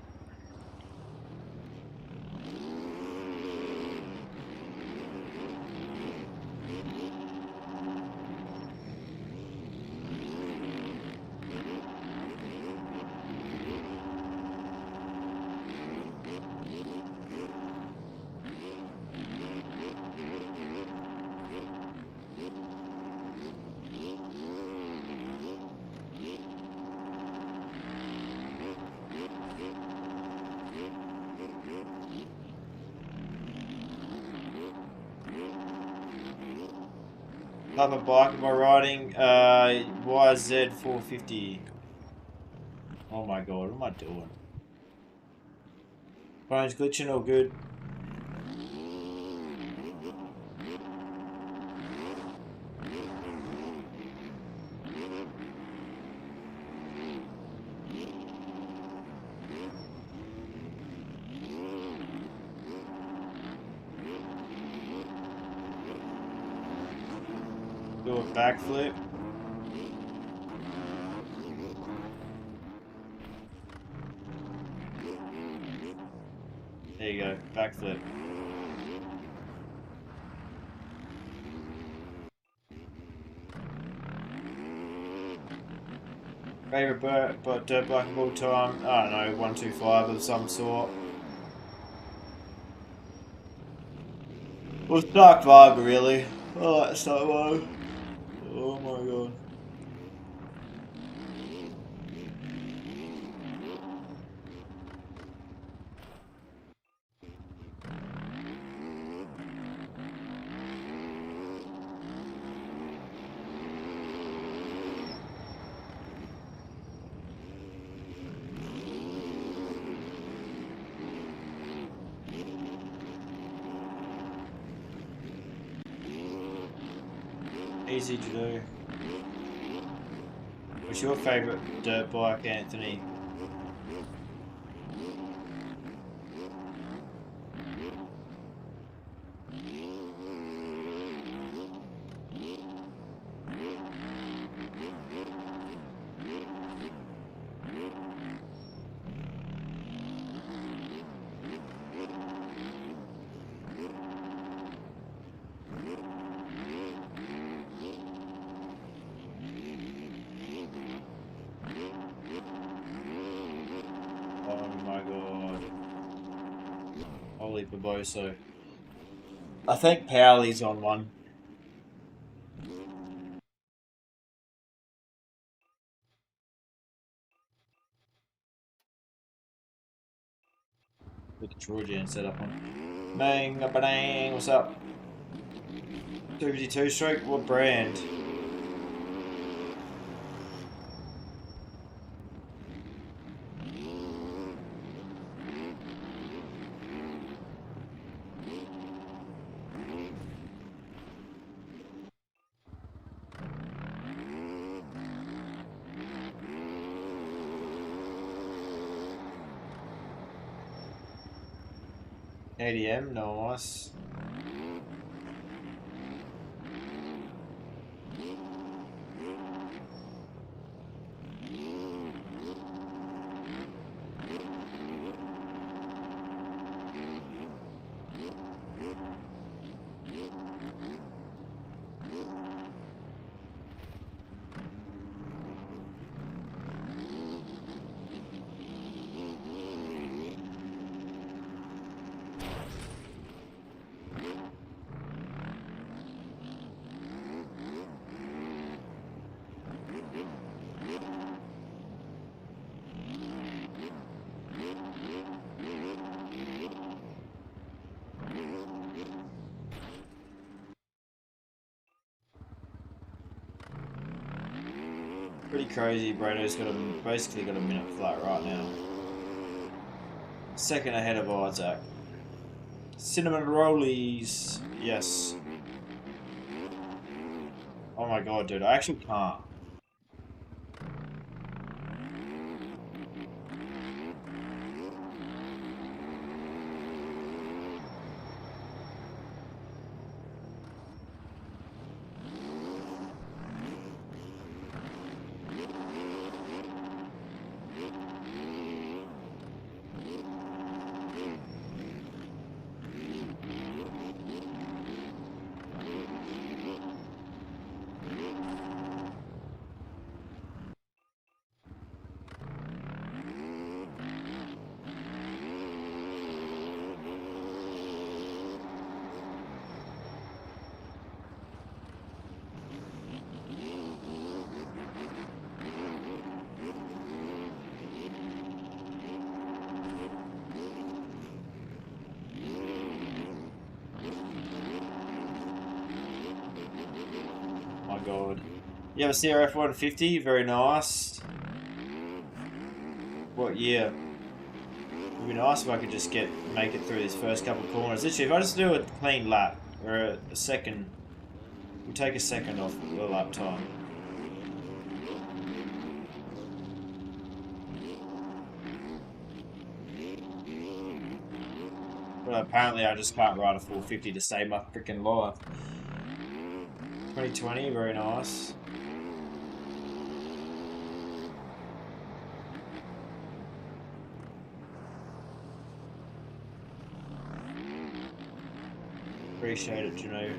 Type of bike am I riding? YZ 450. Oh my god, what am I doing? Phone's glitching, all good. Do a backflip. There you go, backflip. Favorite dirt bike of all time? I don't know, 125 of some sort. Well, Dark Vibe, really. I like Dark Vibe. Oh my god. Easy to do. What's your favourite dirt bike, Anthony? Oh my god. Holy Barboso. I think Powley's on one. With the Trojan set up on. Bang, a bang, what's up? 252 stroke, what brand? ADM, nice. Pretty crazy. Brado's basically got a minute flat right now. Second ahead of Isaac. Cinnamon rollies. Yes. Oh my god, dude. I actually can't. My god. You have a CRF 150, very nice. What year? It'd be nice if I could just make it through these first couple of corners. Literally, if I just do a clean lap, or a second, we'll take a second off the lap time. But apparently I just can't ride a 450 to save my freaking life. 2020, very nice. Appreciate it, Janu.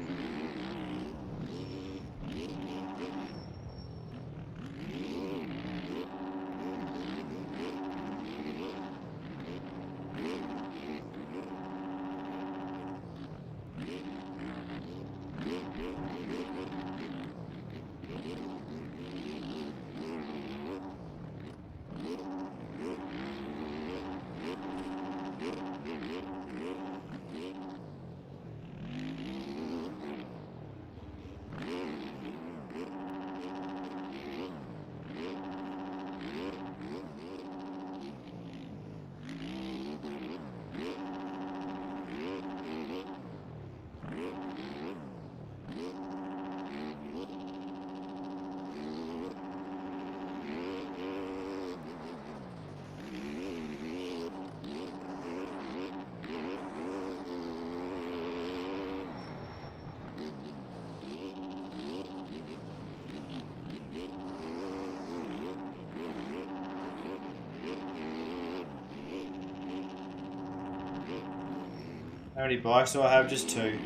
How many bikes do I have? Just 2.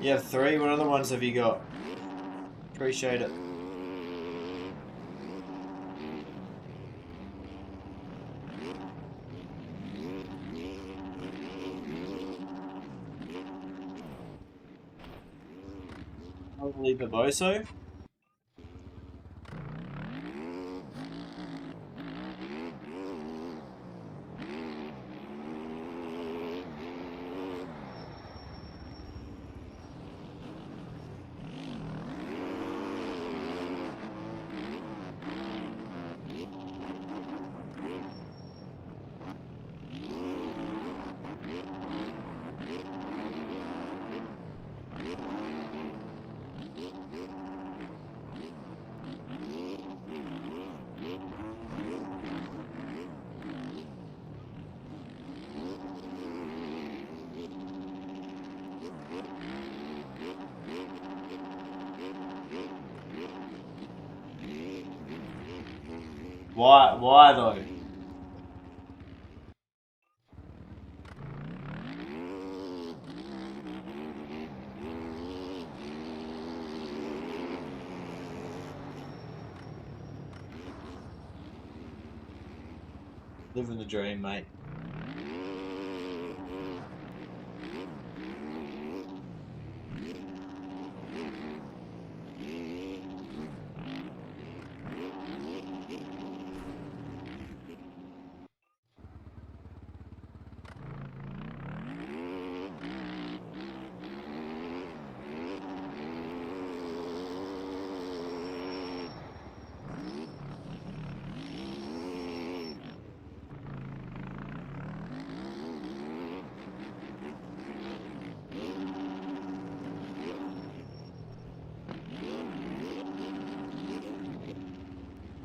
You have 3? What other ones have you got? Appreciate it. I'll leave the Boso. Why though? Living the dream, mate.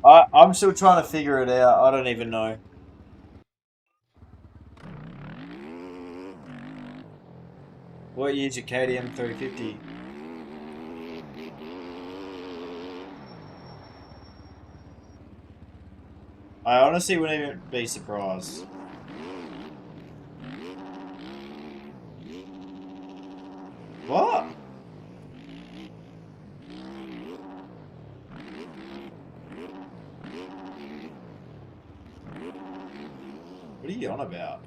I'm still trying to figure it out. I don't even know. What year's your KTM 350? I honestly wouldn't even be surprised. What? What are you on about?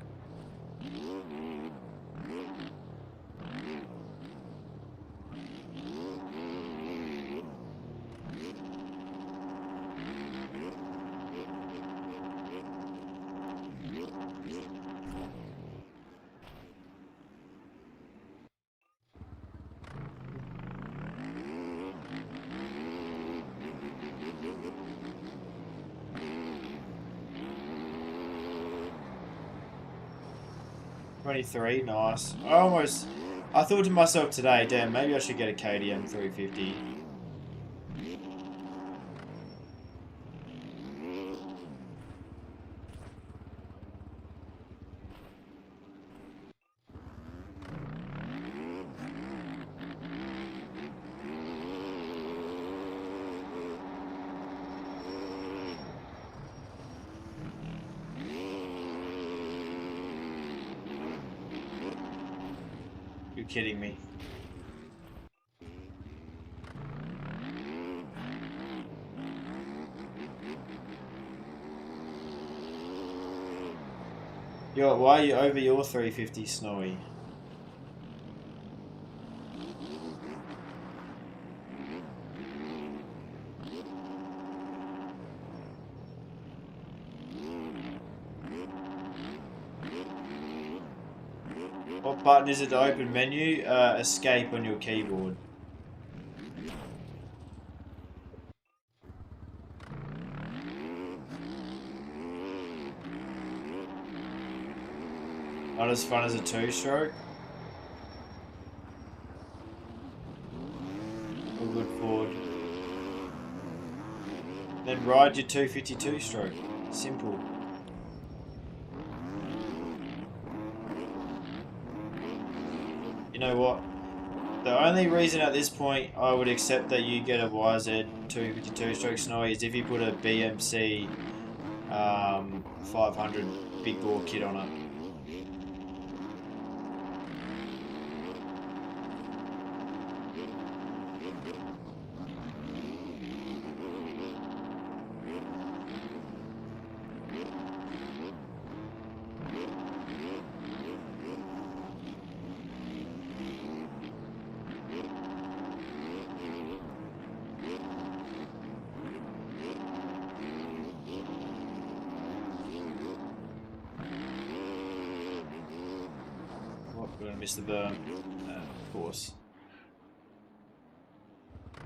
$23, nice. I thought to myself today, damn, maybe I should get a KTM 350. You're kidding me. Why are you over your 350, Snowy? What button is it to open menu? Escape on your keyboard. Not as fun as a two-stroke. Or good forward. Then ride your 252 stroke. Simple. You know what? The only reason at this point I would accept that you get a YZ 252 stroke Snowy is if you put a BMC 500 big bore kit on it. We're going to miss the berm, of course.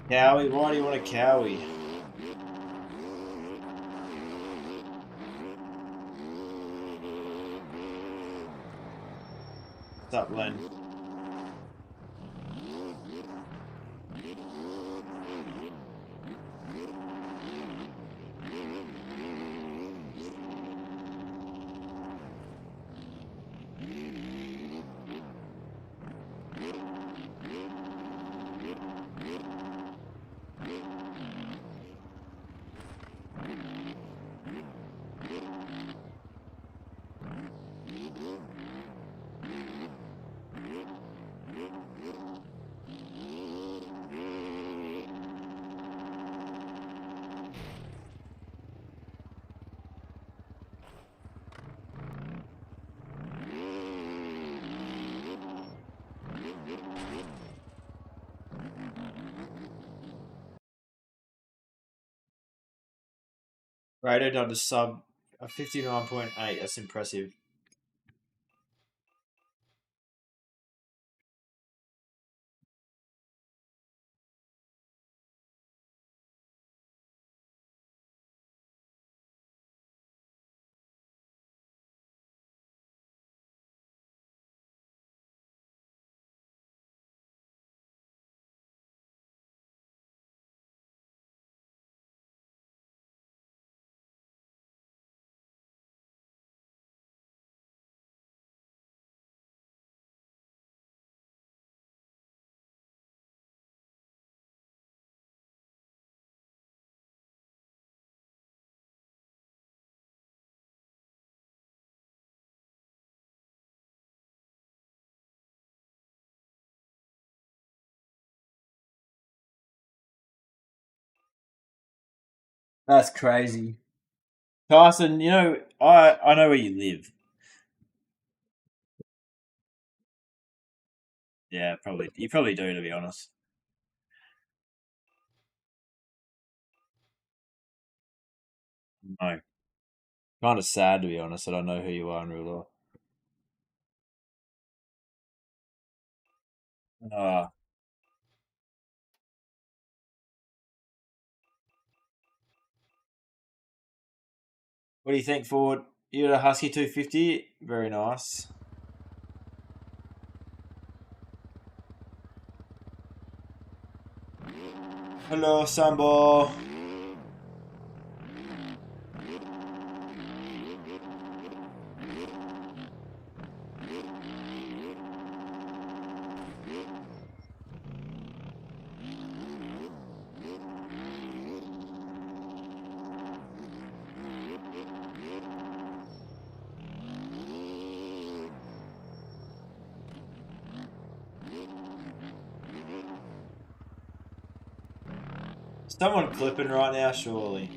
Cowie? Why do you want a cowie? What's up, Len? Rated on a sub a 59.8. That's impressive. That's crazy. Carson, you know, I know where you live. Yeah, probably. You probably do, to be honest. No. Kind of sad, to be honest. I don't know who you are in real life. Uh, what do you think, Ford? You got a Husky 250? Very nice. Hello, Sambo. Someone clipping right now, surely.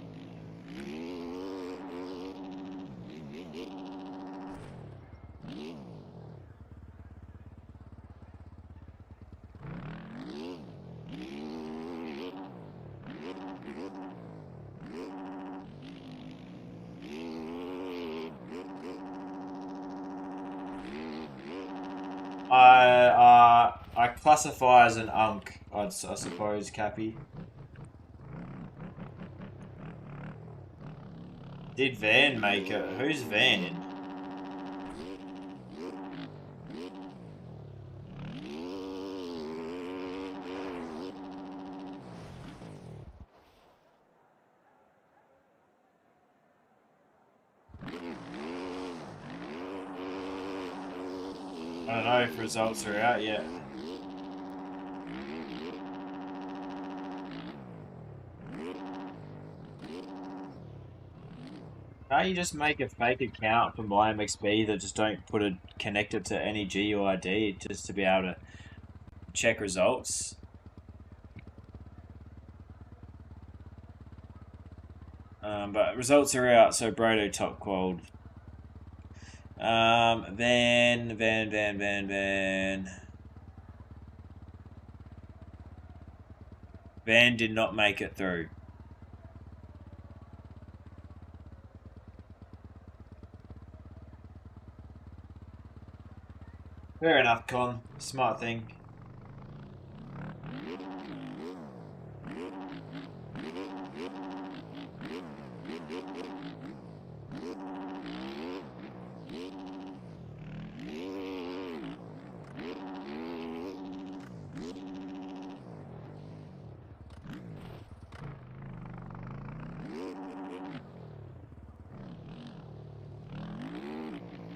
I classify as an unk, I suppose, Cappy. Did Van make it? Who's Van in? I don't know if results are out yet. Can't you just make a fake account for MyMXB that just don't connect it to any GUID just to be able to check results? But results are out, so Brodo top qualled. Van. Van did not make it through. Fair enough, Con. Smart thing.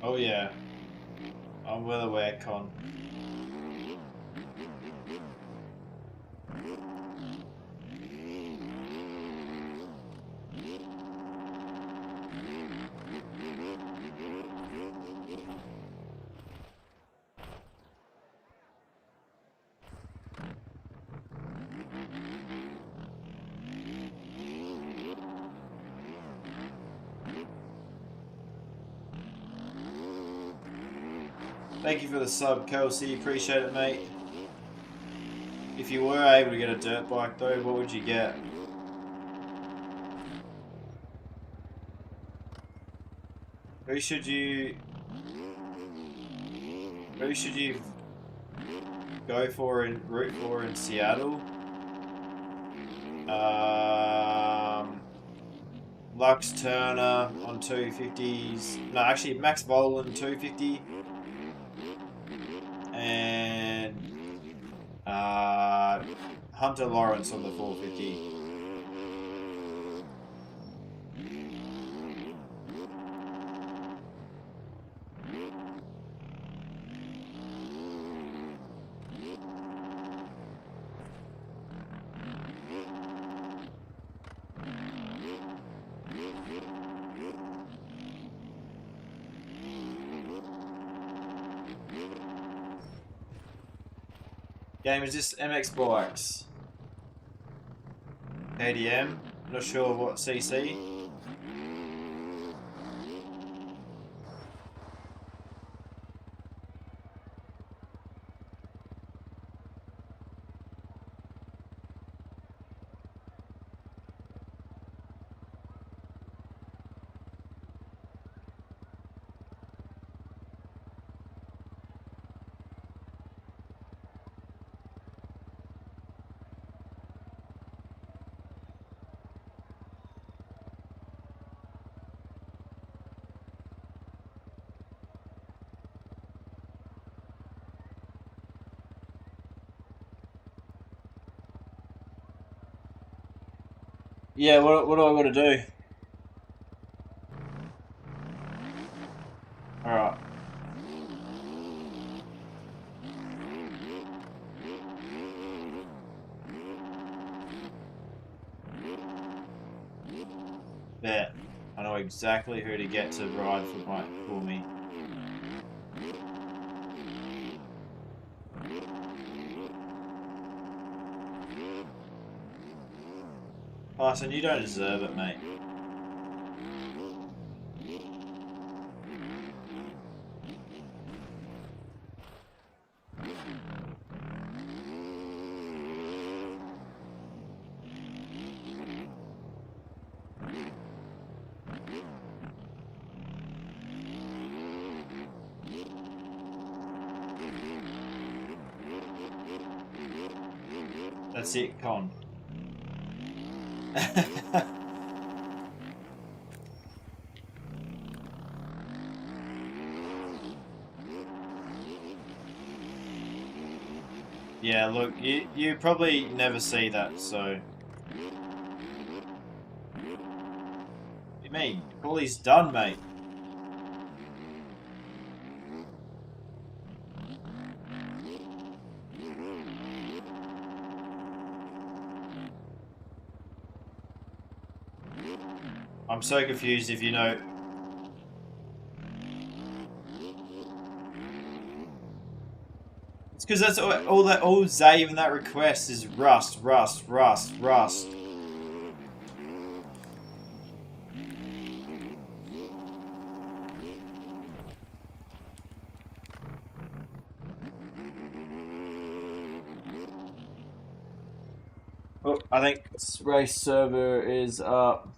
Oh yeah. I'm well aware, Con. Thank you for the sub, Kelsey. Appreciate it, mate. If you were able to get a dirt bike, though, what would you get? Who should you... Who should you root for in Seattle? Lux Turner on 250s. No, actually, Max Volan 250. And Hunter Lawrence on the 450. Game, is this MX Bikes? KDM? Not sure what CC. Yeah, what do I got to do? Alright. There. I know exactly who to get to ride for me. Parson, you don't deserve it, mate. That's it, Con. Yeah, look, you probably never see that, so... What do you mean? Quali's done, mate. I'm so confused if you know... It's because that's all Zave in that request is rust, rust, rust, rust. Oh, I think race server is up.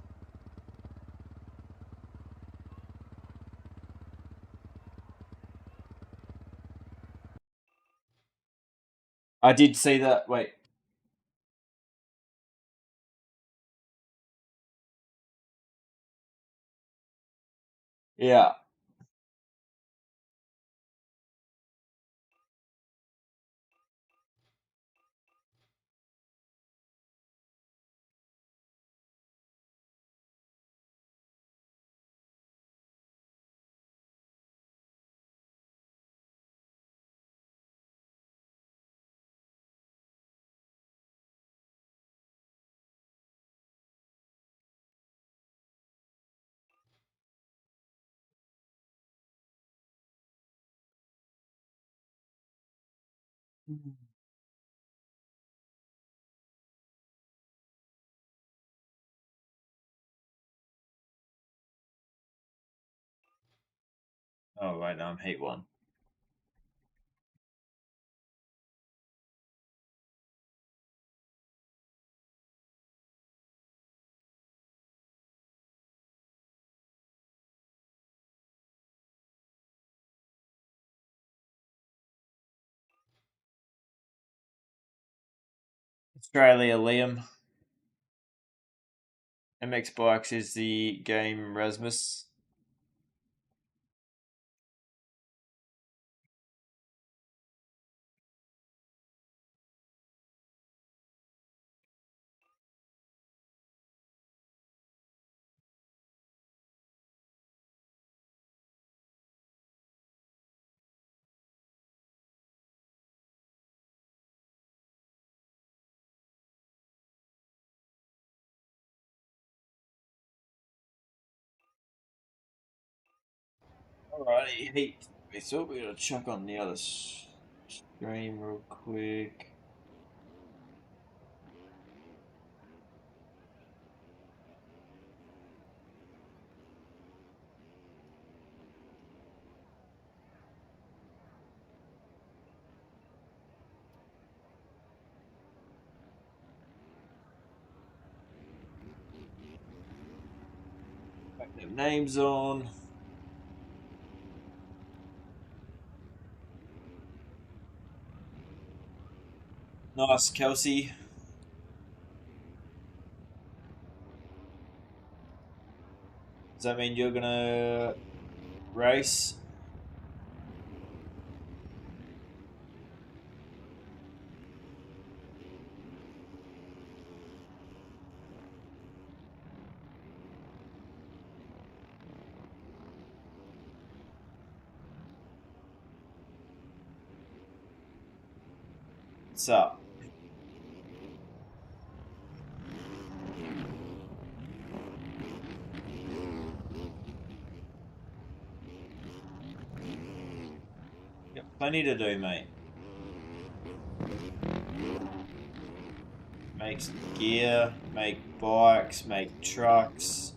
I did see that. Wait. Yeah. Oh, right now I'm Heat 1. Australia, Liam. MX Bikes is the game Rasmus. Alrighty, Heat. We thought we were gonna chuck on the other stream real quick. Them names on. Nice, Kelsey. Does that mean you're gonna race? What's up? Got plenty to do, mate. Make gear, make bikes, make trucks.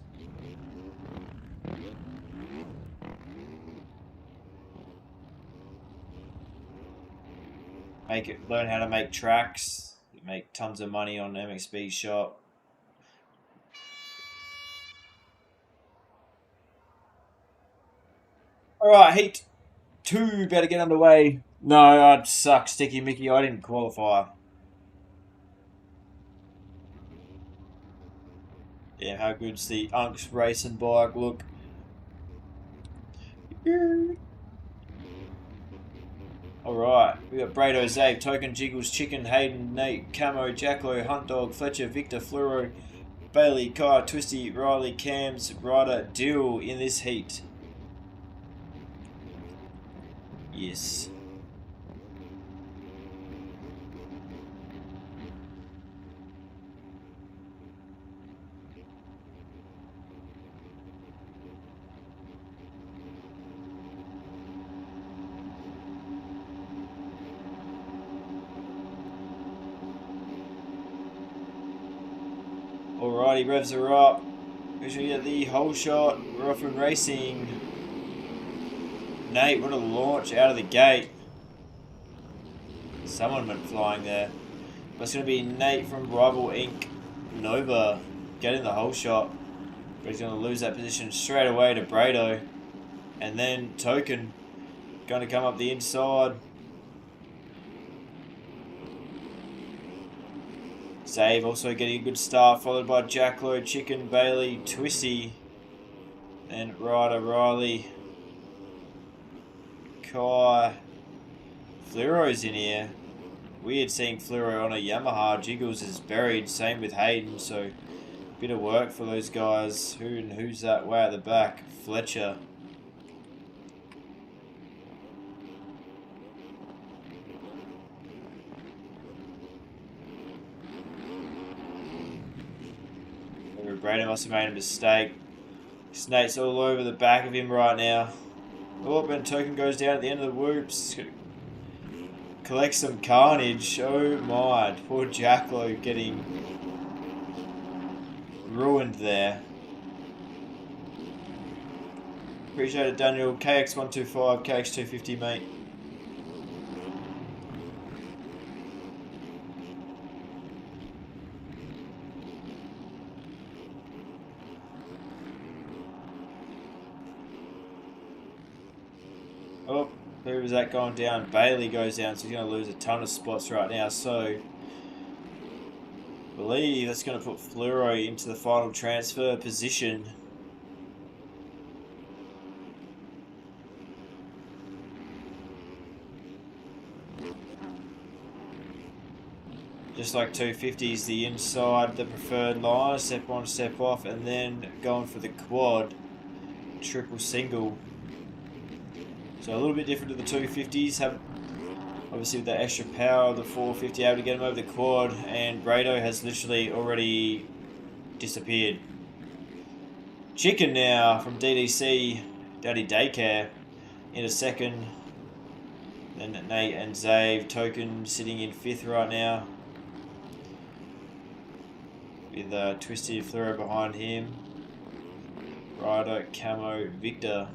Learn how to make tracks. Make tons of money on MXB shop. Alright, Heat 2 better get underway. No, I'd suck, Sticky Mickey. I didn't qualify. Yeah, how good's the Unks racing bike look? Alright, we got Brado, Zave, Token, Jiggles, Chicken, Hayden, Nate, Camo, Jacklo, Hunt Dog, Fletcher, Victor, Fluoro, Bailey, Kai, Twisty, Riley, Cams, Ryder, Dill in this heat. Yes. Alrighty, revs are up. Make sure you get the whole shot. We're off and racing. Nate, what a launch out of the gate. Someone went flying there. But it's going to be Nate from Rival Inc. Nova getting the whole shot. But he's going to lose that position straight away to Brado. And then Token going to come up the inside. Save also getting a good start, followed by Jacklo, Chicken, Bailey, Twisty, and Ryder, Riley, Kai. Fluoro's in here. Weird seeing Fluoro on a Yamaha. Jiggles is buried, same with Hayden, so bit of work for those guys. Who's that way at the back? Fletcher. Brady must have made a mistake. Snake's all over the back of him right now. Oh, and Token goes down at the end of the whoops. Collect some carnage. Oh my. Poor Jacklo getting ruined there. Appreciate it, Daniel. KX125, KX250, mate. Oh, who was that going down? Bailey goes down, so he's going to lose a ton of spots right now. So, I believe that's going to put Fluoro into the final transfer position. Just like 250s, the inside, the preferred line, step on, step off, and then going for the quad, triple single. So a little bit different to the 250s. Have obviously with that extra power of the 450 able to get him over the quad, and Brado has literally already disappeared. Chicken now from DDC, Daddy Daycare, in a second. Then Nate and Zave, Token sitting in 5th right now. With Twisty Fluoro behind him. Ryder, Camo, Victor.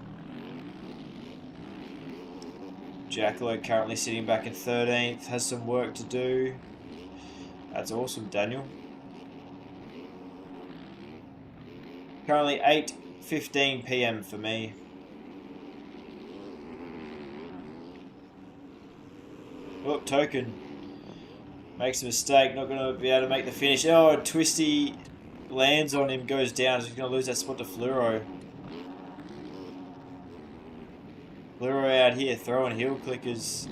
Jackalo currently sitting back in 13th, has some work to do. That's awesome, Daniel. Currently 8 15 PM for me. Oh, Token makes a mistake, not going to be able to make the finish. Oh, Twisty lands on him, goes down. He's going to lose that spot to Fluoro. Fluoro out here throwing heel clickers.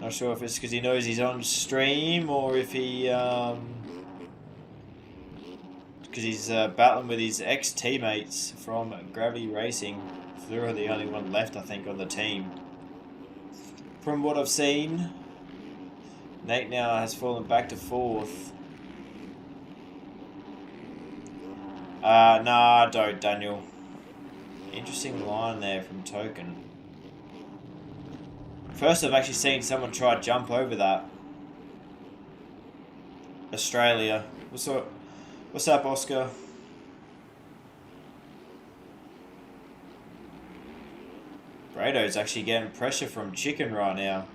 Not sure if it's because he knows he's on stream or if he because he's battling with his ex-teammates from Gravity Racing. Fluoro the only one left, I think, on the team. From what I've seen, Nate now has fallen back to 4th. Nah, don't, Daniel. Interesting line there from Token. First I've actually seen someone try to jump over that. Australia. What's up, Oscar? Brado's actually getting pressure from Chicken right now.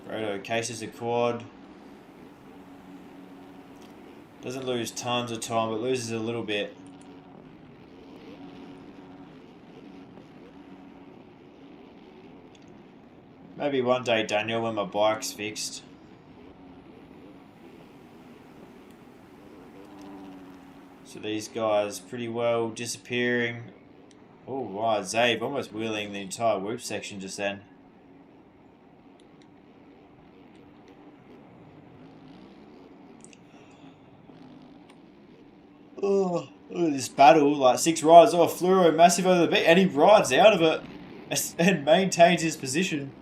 Brado cases a quad. Doesn't lose tons of time, but loses a little bit. Maybe one day, Daniel, when my bike's fixed. So these guys pretty well disappearing. Oh, wow, Zabe almost wheeling the entire whoop section just then. Oh, look at this battle. Like 6 riders. Oh, Fluoro massive over the beat. And he rides out of it and maintains his position.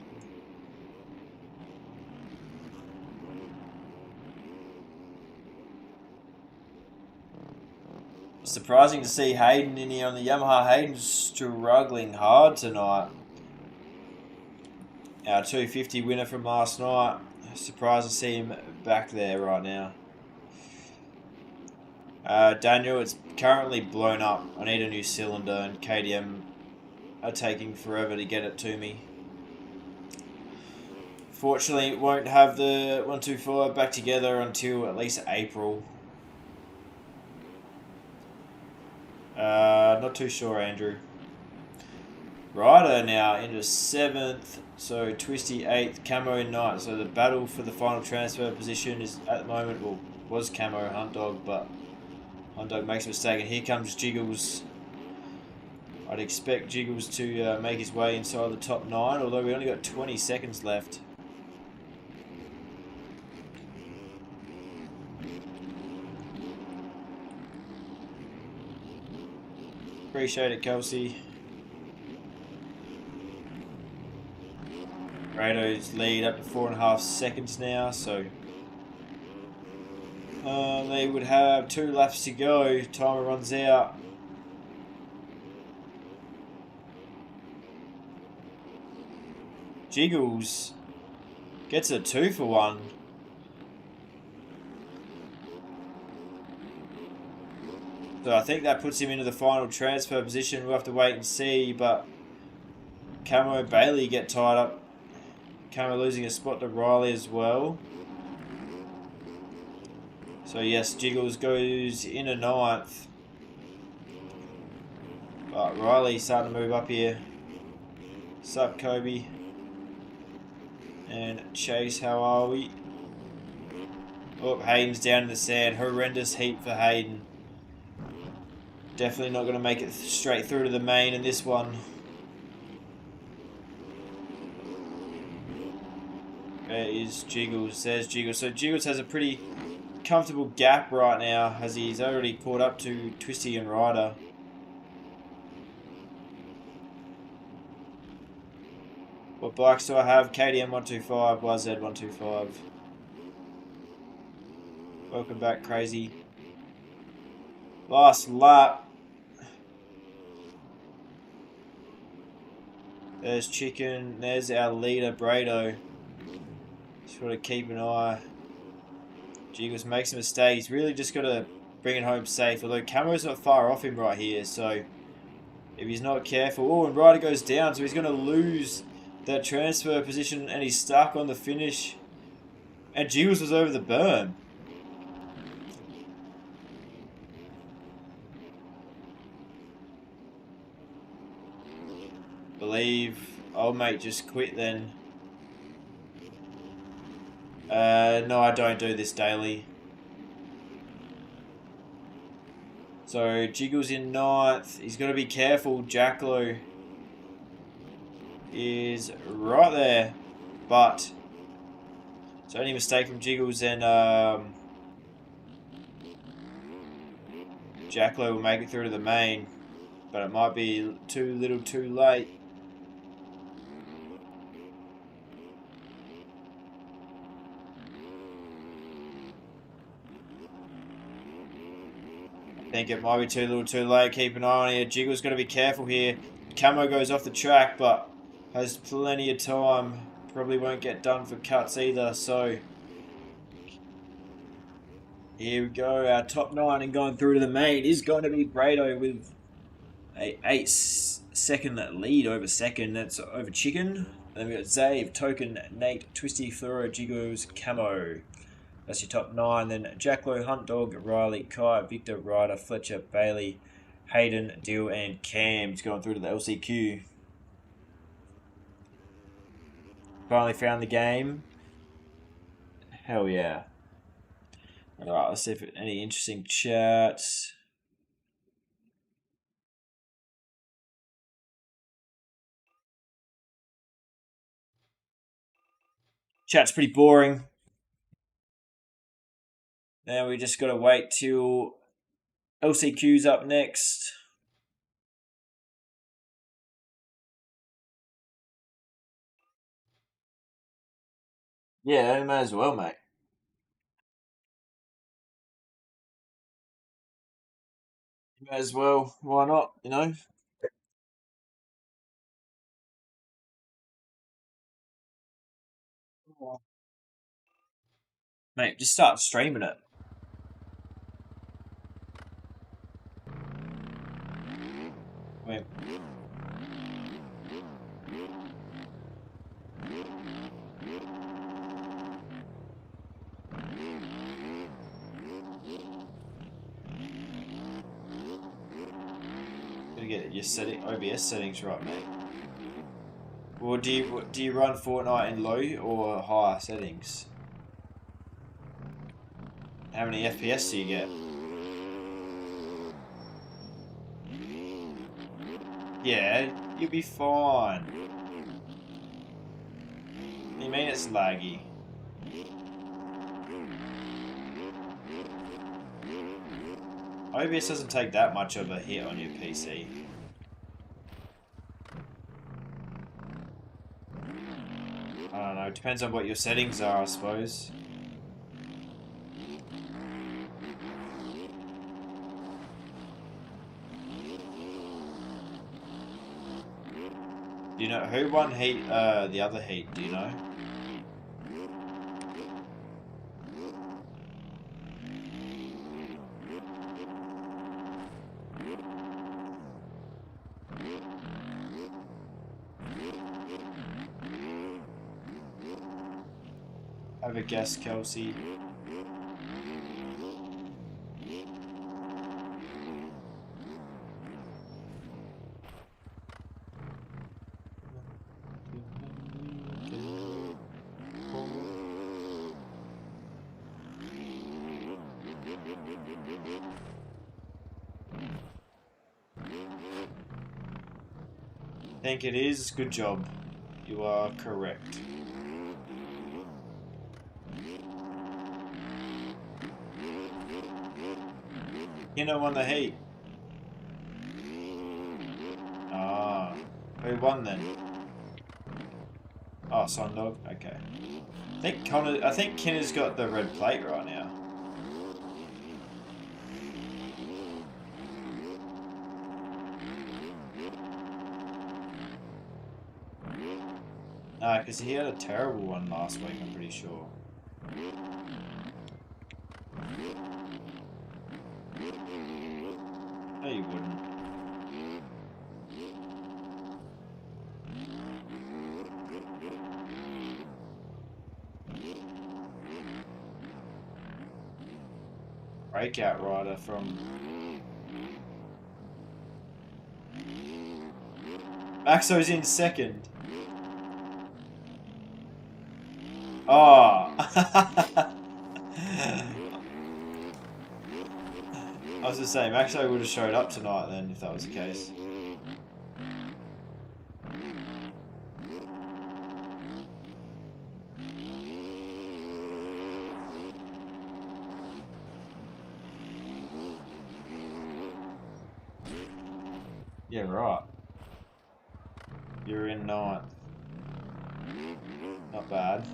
Surprising to see Hayden in here on the Yamaha. Hayden's struggling hard tonight. Our 250 winner from last night. Surprised to see him back there right now. Daniel, it's currently blown up. I need a new cylinder and KTM are taking forever to get it to me. Fortunately, it won't have the 125 back together until at least April. Not too sure, Andrew. Ryder now into 7th, so Twisty 8th, Camo 9th. So the battle for the final transfer position is at the moment, well, was Camo Hunt Dog, but Hunt Dog makes a mistake, and here comes Jiggles. I'd expect Jiggles to make his way inside the top 9, although we only got 20 seconds left. Appreciate it, Kelsey. Rado's lead up to 4.5 seconds now, so they would have 2 laps to go. Timer runs out. Jiggles gets a 2 for 1. So I think that puts him into the final transfer position. We'll have to wait and see, but Camo Bailey get tied up. Camo losing a spot to Riley as well. So yes, Jiggles goes in a 9th. But Riley's starting to move up here. Sup, Kobe? And Chase, how are we? Oh, Hayden's down in the sand. Horrendous heat for Hayden. Definitely not going to make it straight through to the main in this one. There is Jiggles. There's Jiggles. So Jiggles has a pretty comfortable gap right now, as he's already caught up to Twisty and Ryder. What bikes do I have? KTM 125, YZ 125. Welcome back, Crazy. Last lap. There's Chicken. There's our leader, Brado. Just got to keep an eye. Jiggles makes a mistake. He's really just got to bring it home safe. Although Camo's not far off him right here, so if he's not careful. Oh, and Ryder goes down, so he's going to lose that transfer position, and he's stuck on the finish. And Jiggles was over the berm. believe. Old mate just quit then. No, I don't do this daily. So Jiggle's in 9th. He's got to be careful. Jacklo is right there, but it's only a mistake from Jiggles, and Jacklo will make it through to the main, but it might be too little too late. I think it might be too little too late. Keep an eye on here. Jiggle's got to be careful here. Camo goes off the track, but has plenty of time. Probably won't get done for cuts either, so here we go. Our top 9 and going through to the main is going to be Grado with a 8-second lead over second. That's over Chicken. Then we got Zave, Token, Nate, Twisty, Fluro, Jiggles, Camo. That's your top 9. Then Jacklo, Hunt Dog, Riley, Kai, Victor, Ryder, Fletcher, Bailey, Hayden, Dill, and Cam's going through to the LCQ. Finally found the game. Hell yeah. Alright, let's see if any interesting chats. Chat's pretty boring. Now we just got to wait till LCQ's up next. Yeah, you may as well, mate. You may as well. Why not, you know? Mate, just start streaming it. Wait. Gotta get your OBS settings right, mate. Well, do you run Fortnite in low or high settings? How many FPS do you get? Yeah, you'll be fine. What do you mean it's laggy? OBS doesn't take that much of a hit on your PC. I don't know, it depends on what your settings are, I suppose. Do you know who won heat? The other heat. Do you know? Have a guess, Kelsey. Think it is. Good job. You are correct. Hino won the heat. Ah, who won then? Oh, Sondog. Okay. I think Kinner's got the red plate right now. No, because he had a terrible one last week, I'm pretty sure. No, you wouldn't. Breakout rider from... Maxo's in second. Oh. I was just saying, Maxo would have showed up tonight then if that was the case. Yeah, right. You're in ninth. Not bad.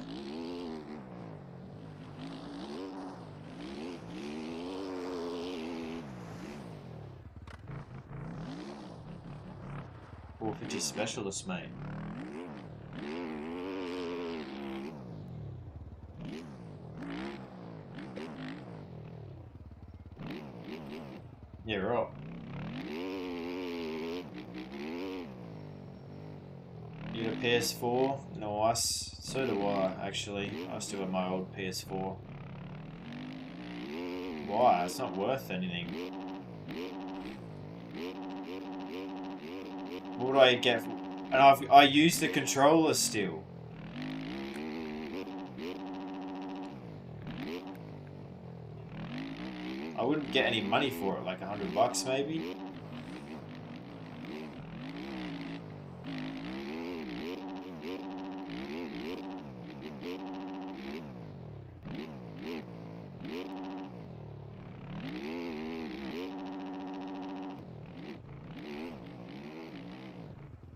$450 specialist, mate. Yeah, right. You got a PS4? Nice. So do I, actually. I still have my old PS4. Why? It's not worth anything. What do I get? And I use the controller still. I wouldn't get any money for it, like $100 maybe.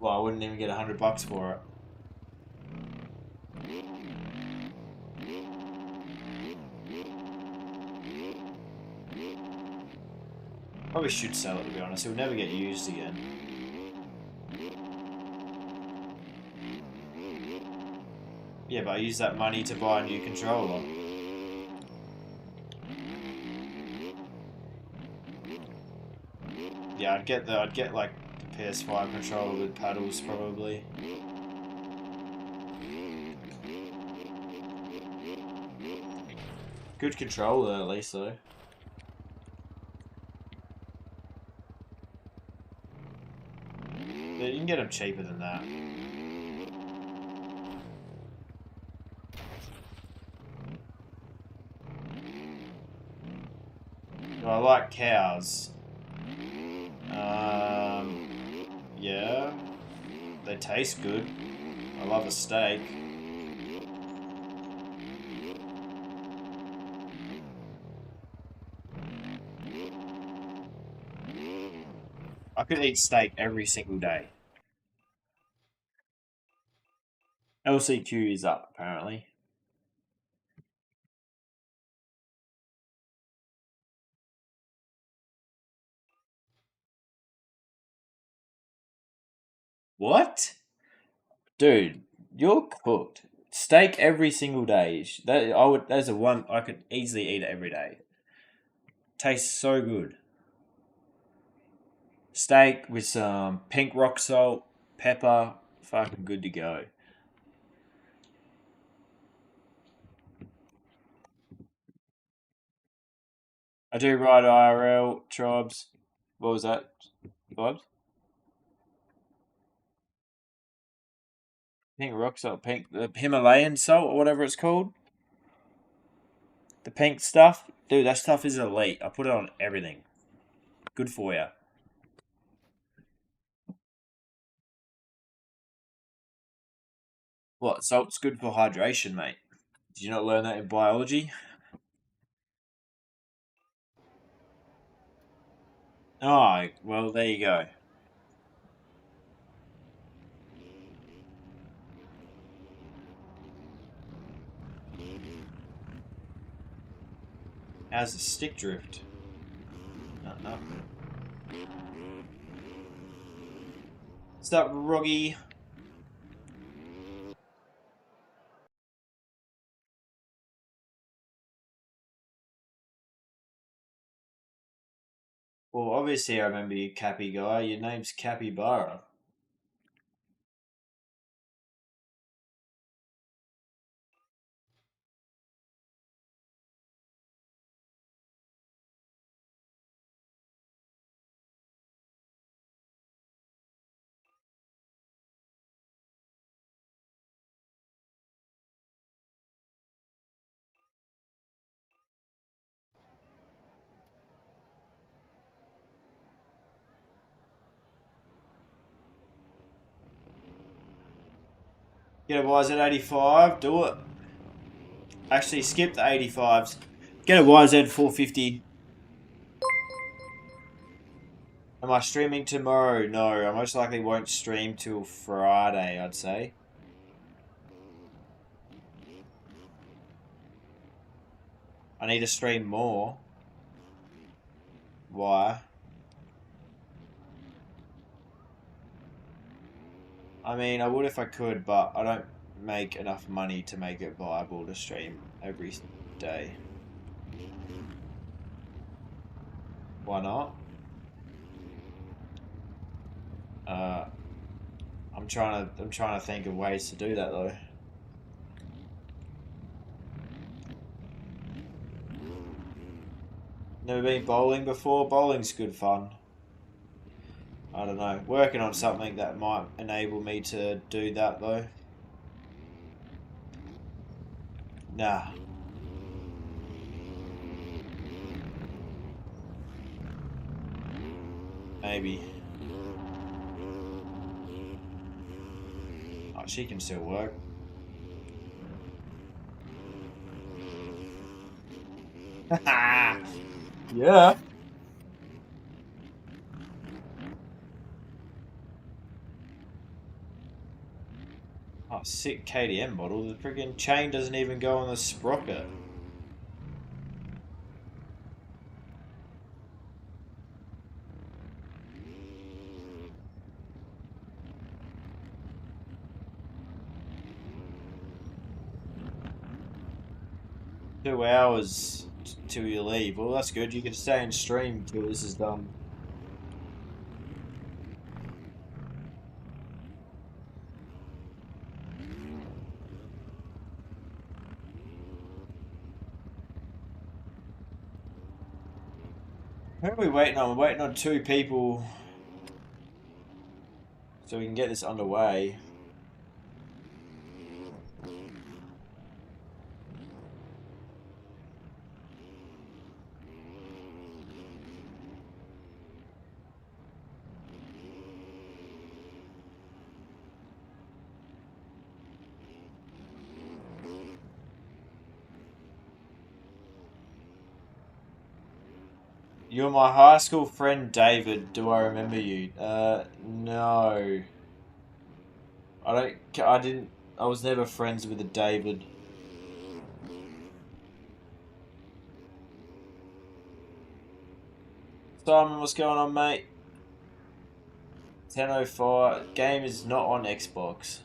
Well, I wouldn't even get $100 for it. Probably should sell it, to be honest. It will never get used again. Yeah, but I use that money to buy a new controller. Yeah, I'd get like the PS5 controller with paddles probably. Good controller at least though. Yeah, you can get them cheaper than that. I like cows. Yeah, they taste good. I love a steak. I could eat steak every single day. LCQ is up, apparently. What? Dude, you're cooked. Steak every single day. That I would. That's a one I could easily eat it every day. Tastes so good. Steak with some pink rock salt, pepper, fucking good to go. I do ride IRL tribes. What was that? Vibes? Pink rock salt, pink the Himalayan salt or whatever it's called. The pink stuff, dude. That stuff is elite. I put it on everything. Good for you. What? Salt's good for hydration, mate. Did you not learn that in biology? Oh, well, there you go. How's the stick drift? Not nothing. What's up, Roggy? Well, obviously I remember you, Cappy guy. Your name's Capybara. Get a YZ85. Do it. Actually, skip the 85s. Get a YZ450. Am I streaming tomorrow? No, I most likely won't stream till Friday, I'd say. I need to stream more. Why? I mean, I would if I could, but I don't make enough money to make it viable to stream every day. Why not? I'm trying to think of ways to do that though. Never been bowling before. Bowling's good fun. I don't know. Working on something that might enable me to do that though. Nah. Maybe. Oh, she can still work. Yeah. Oh, sick KTM model. The friggin' chain doesn't even go on the sprocket. Two hours till you leave. Well, that's good. You can stay and stream till this is done. Who are we waiting on? We're waiting on 2 people so we can get this underway. You're my high school friend, David. Do I remember you? No. I was never friends with a David. Simon, what's going on, mate? 10:05. Game is not on Xbox.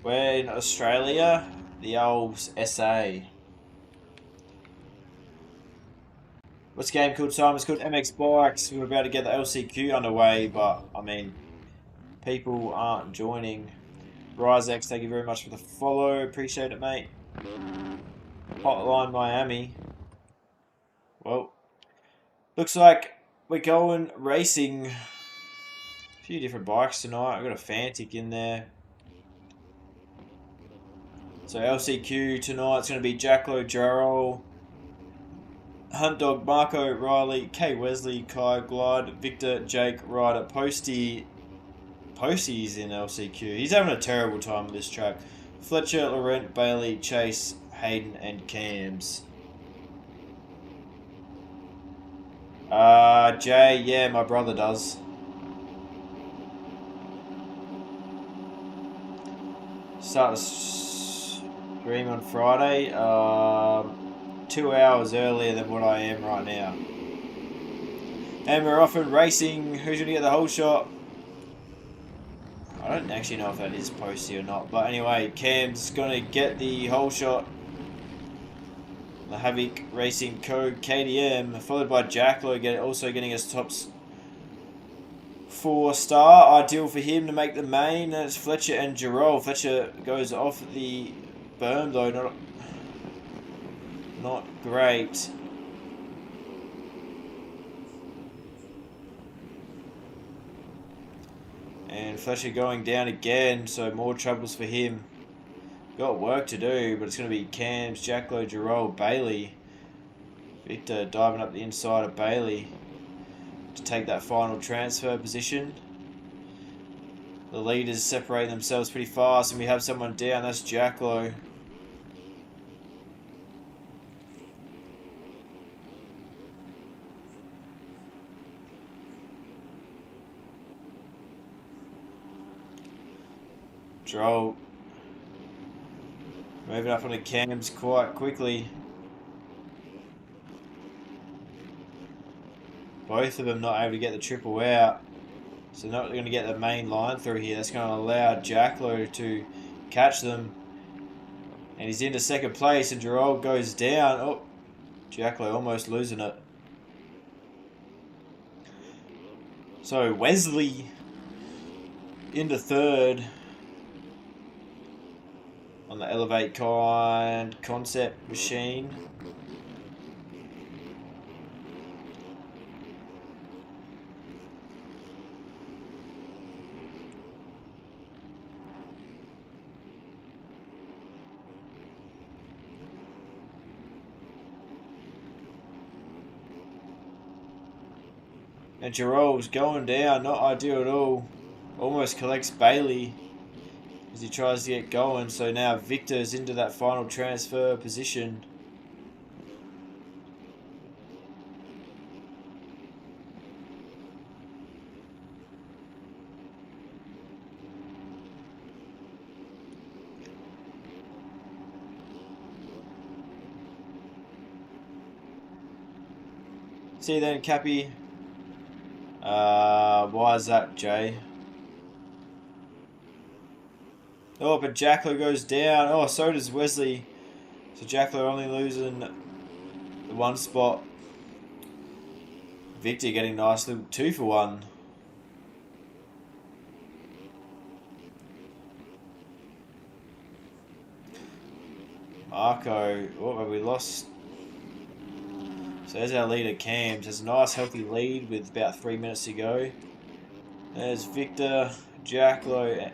We're in Australia, the old SA. What's the game called, Simon? It's called MX Bikes. We're about to get the LCQ underway, but, I mean, people aren't joining. RiseX, thank you very much for the follow. Appreciate it, mate. Hotline Miami. Well, looks like we're going racing. A few different bikes tonight. I've got a Fantic in there. So LCQ tonight's going to be Jacklo, Jarrell, Hunt Dog, Marco, Riley, K Wesley, Kai, Glide, Victor, Jake, Ryder, Posty. Posty's in LCQ. He's having a terrible time with this track. Fletcher, Laurent, Bailey, Chase, Hayden, and Cams. Jay, yeah, my brother does. Start to stream on Friday. 2 hours earlier than what I am right now. And we're off and racing. Who's going to get the whole shot? I don't actually know if that is Posty or not. But anyway, Cam's going to get the whole shot. The Havoc Racing Code KTM, followed by Jacklo, also getting his top 4-star. Ideal for him to make the main. That's Fletcher and Jarrell. Fletcher goes off the berm though, not great. And Fletcher going down again, so more troubles for him. Got work to do, but it's going to be Cams, Jacklow, Gerald, Bailey. Victor diving up the inside of Bailey to take that final transfer position. The leaders separate themselves pretty fast, and we have someone down. That's Jacklow. Droll moving up on the cams quite quickly. Both of them not able to get the triple out. So not going to get the main line through here. That's going to allow Jacklow to catch them. And he's into second place, and Gerald goes down. Oh, Jacklow almost losing it. So Wesley into third on the Elevate Kind concept machine. And Gerald's going down, not ideal at all. Almost collects Bailey as he tries to get going. So now Victor's into that final transfer position. See you then, Cappy. Why is that, Jay? Oh, but Jacklow goes down. Oh, so does Wesley. So Jacklow only losing the one spot. Victor getting nice little 2 for 1. Marco. Oh, have we lost? So there's our leader, Cams. Has a nice healthy lead with about 3 minutes to go. There's Victor, Jacklow,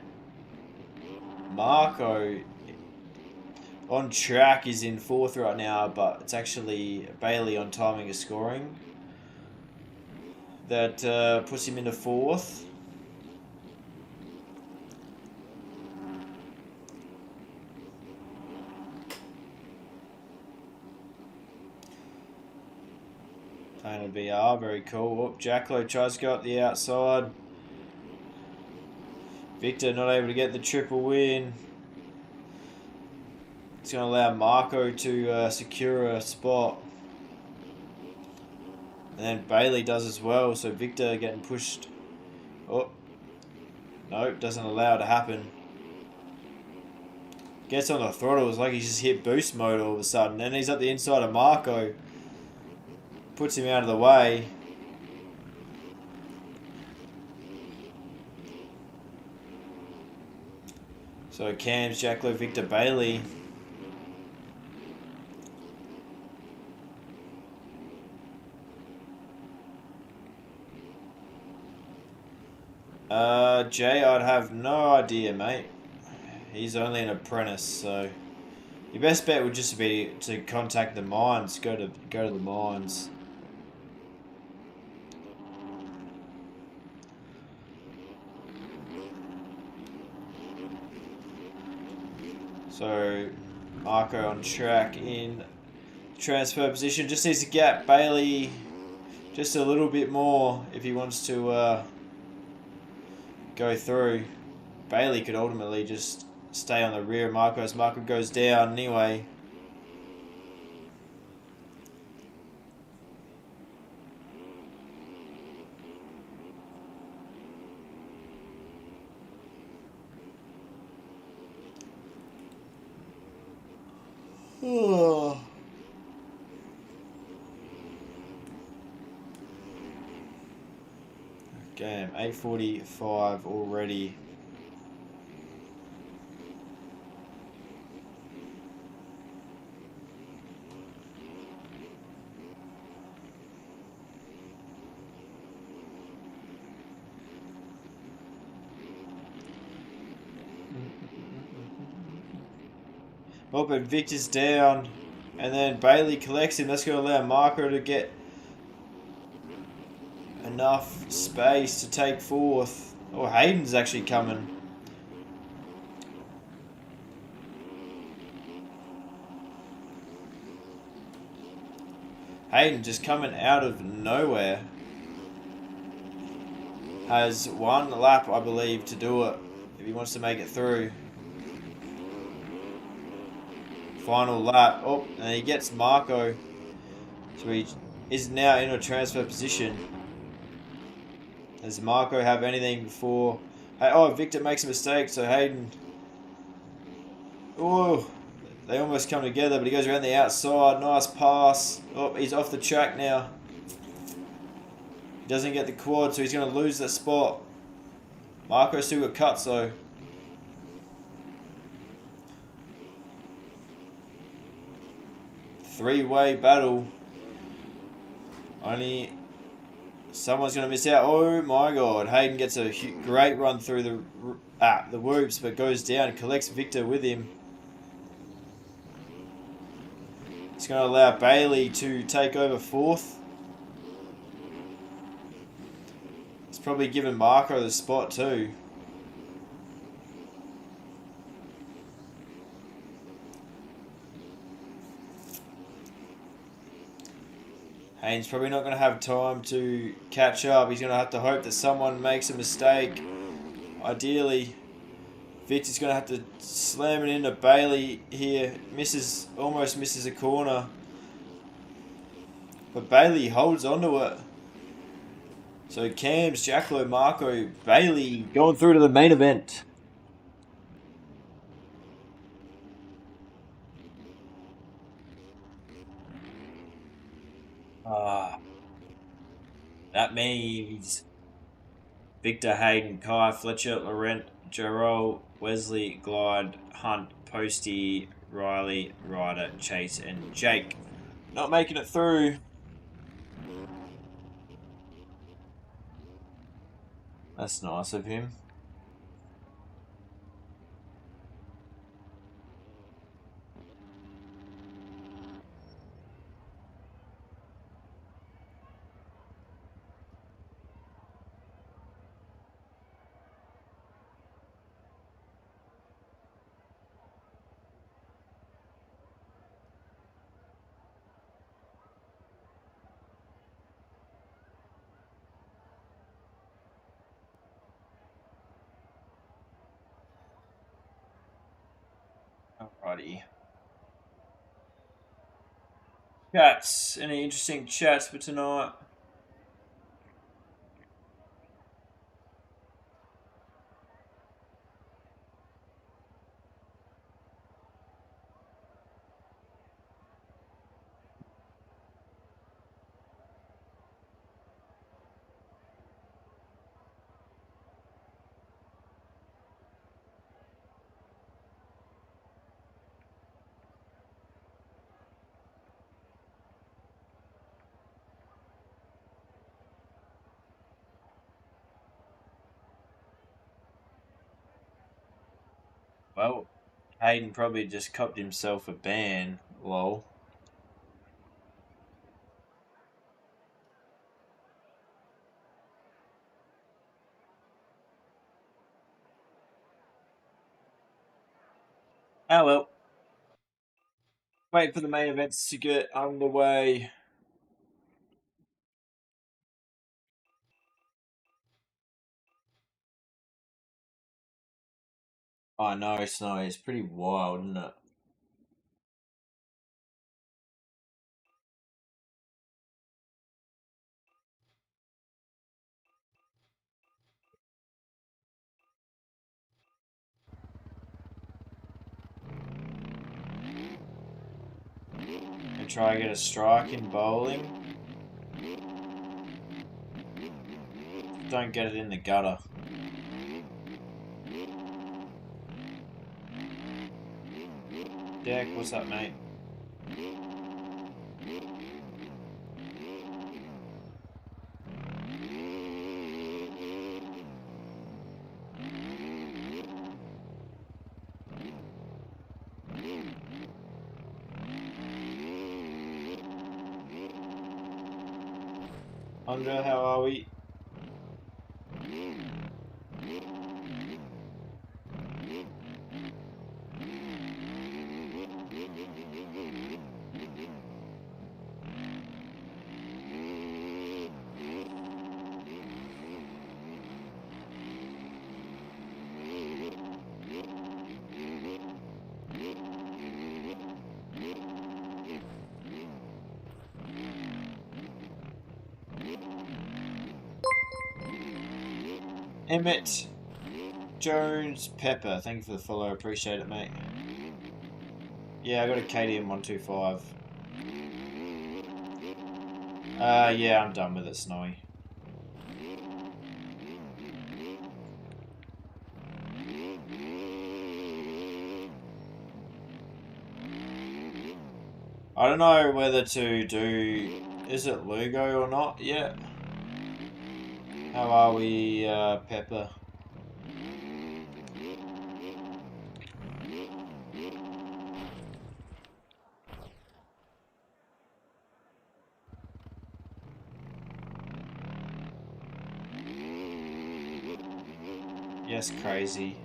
Marco. On track is in 4th right now, but it's actually Bailey on timing of scoring that puts him into 4th. Playing a BR, very cool. Oh, Jacklow tries to go up the outside. Victor not able to get the triple win. It's going to allow Marco to secure a spot. And then Bailey does as well, so Victor getting pushed. Oh, no, doesn't allow it to happen. Gets on the throttle, it's like he's just hit boost mode all of a sudden. And he's at the inside of Marco. Puts him out of the way. So Cams, Jacklow, Victor, Bailey. Jay, I'd have no idea, mate. He's only an apprentice, so your best bet would just be to contact the mines. Go to the mines. So Marco on track in transfer position. Just needs to gap Bailey just a little bit more if he wants to go through. Bailey could ultimately just stay on the rear of Marco as Marco goes down anyway. Oh. Game 8:45 already. Oh, but Victor's down. And then Bailey collects him. That's going to allow Marco to get enough space to take fourth. Oh, Hayden's actually coming. Hayden just coming out of nowhere. Has one lap, I believe, to do it if he wants to make it through. Final lap. Oh, and he gets Marco. So he is now in a transfer position. Does Marco have anything before? Hey, oh, Victor makes a mistake, so Hayden. Oh, they almost come together, but he goes around the outside. Nice pass. Oh, he's off the track now. He doesn't get the quad, so he's going to lose that spot. Marco still got cuts, though. Three-way battle. Only someone's going to miss out. Oh my god. Hayden gets a great run through the whoops, but goes down and collects Victor with him. It's going to allow Bailey to take over fourth. It's probably given Marco the spot too. Hayden's probably not going to have time to catch up. He's going to have to hope that someone makes a mistake. Ideally, Victor's going to have to slam it into Bailey here. Almost misses a corner. But Bailey holds onto it. So Cams, Jacklo, Marco, Bailey going through to the main event. That means Victor, Hayden, Kai, Fletcher, Laurent, Jarrell, Wesley, Glide, Hunt, Posty, Riley, Ryder, Chase, and Jake not making it through. That's nice of him. Alrighty. Chats. Any interesting chats for tonight? Well, Hayden probably just copped himself a ban. Lol. Oh well. Wait for the main events to get underway. I know, Snow. It's pretty wild, isn't it? And try to get a strike in bowling. Don't get it in the gutter. Deck, what's up, mate? Andra, how are we? Emmett Jones Pepper, thank you for the follow, appreciate it, mate. Yeah, I got a KTM 125. Yeah, I'm done with it, Snowy. I don't know whether to do... Is it Lugo or not yet? How are we, Pepper? Yes, crazy.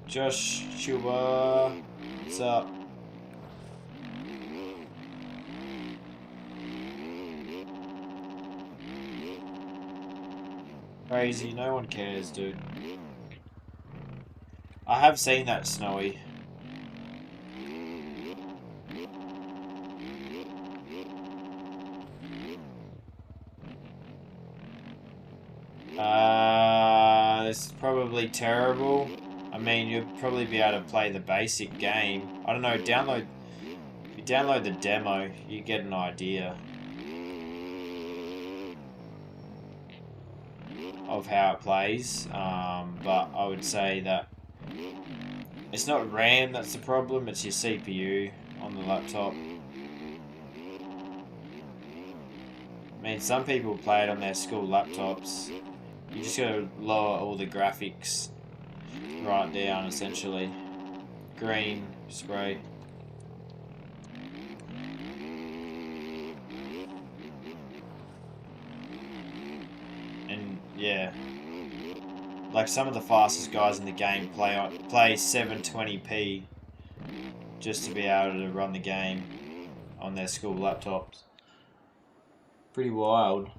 Josh Chuba, what's up? Crazy, no one cares, dude. I have seen that, Snowy. This is probably terrible. I mean, you'll probably be able to play the basic game. I don't know, if you download the demo, you get an idea of how it plays. But I would say that it's not RAM that's the problem, it's your CPU on the laptop. I mean, some people play it on their school laptops. You just gotta lower all the graphics right down, essentially. Green, spray. And, yeah. Like, some of the fastest guys in the game play 720p just to be able to run the game on their school laptops. Pretty wild.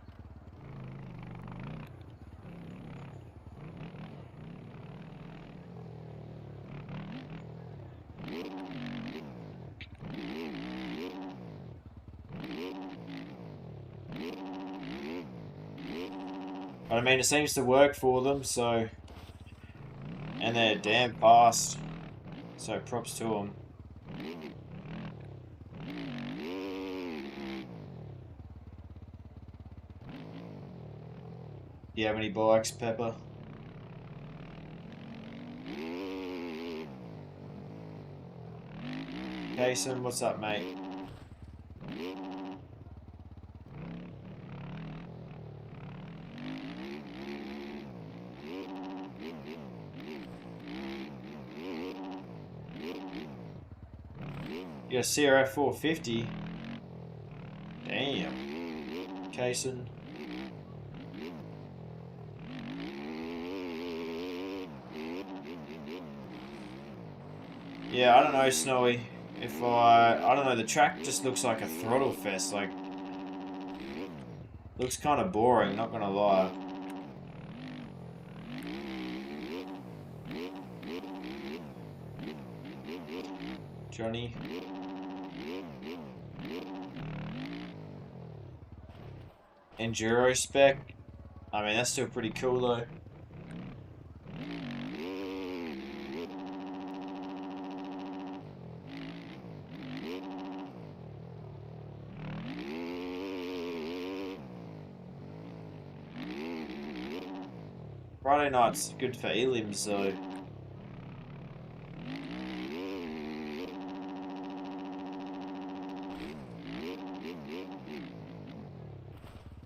But I mean, it seems to work for them, so... And they're damn fast. So props to them. Do you have any bikes, Pepper? Jason, what's up, mate? Yeah, CRF 450. Damn. Kason. Yeah, I don't know, Snowy. I don't know, the track just looks like a throttle fest. Like, looks kind of boring, not gonna lie. Johnny. Enduro spec. I mean, that's still pretty cool though. Friday night's good for elims though.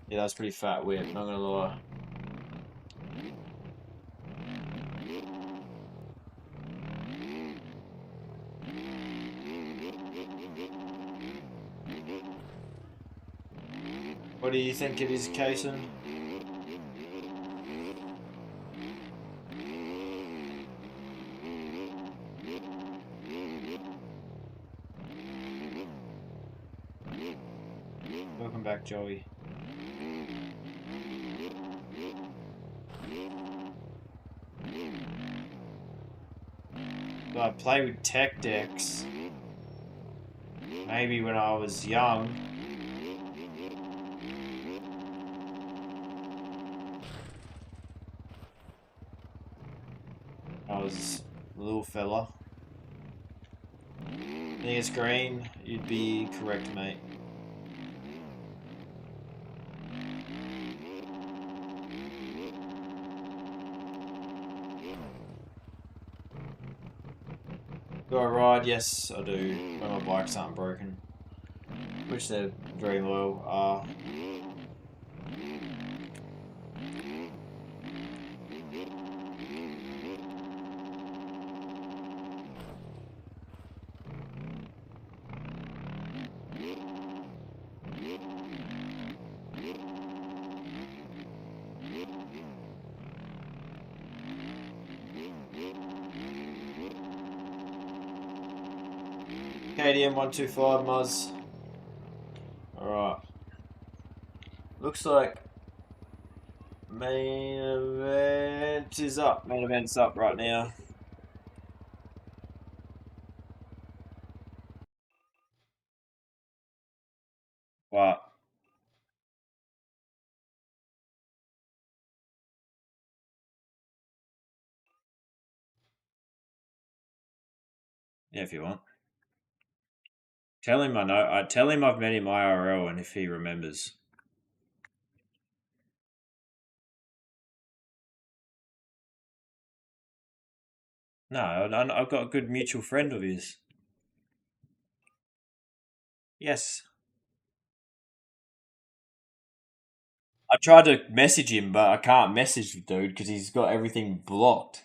Yeah, that's pretty fat whip, not gonna lie. What do you think it is, Kason? Welcome back, Joey. So I play with tech decks. Maybe when I was young. I was a little fella. I think it's green. You'd be correct, mate. Do I ride? Yes, I do. When my bikes aren't broken. Which they're very low are. KDM 125 Muzz. Alright. Looks like main event is up. Main event's up right now. What? Yeah, if you want. Tell him I know. I tell him I've met him IRL, and if he remembers. No, I've got a good mutual friend of his. Yes. I tried to message him, but I can't message the dude because he's got everything blocked.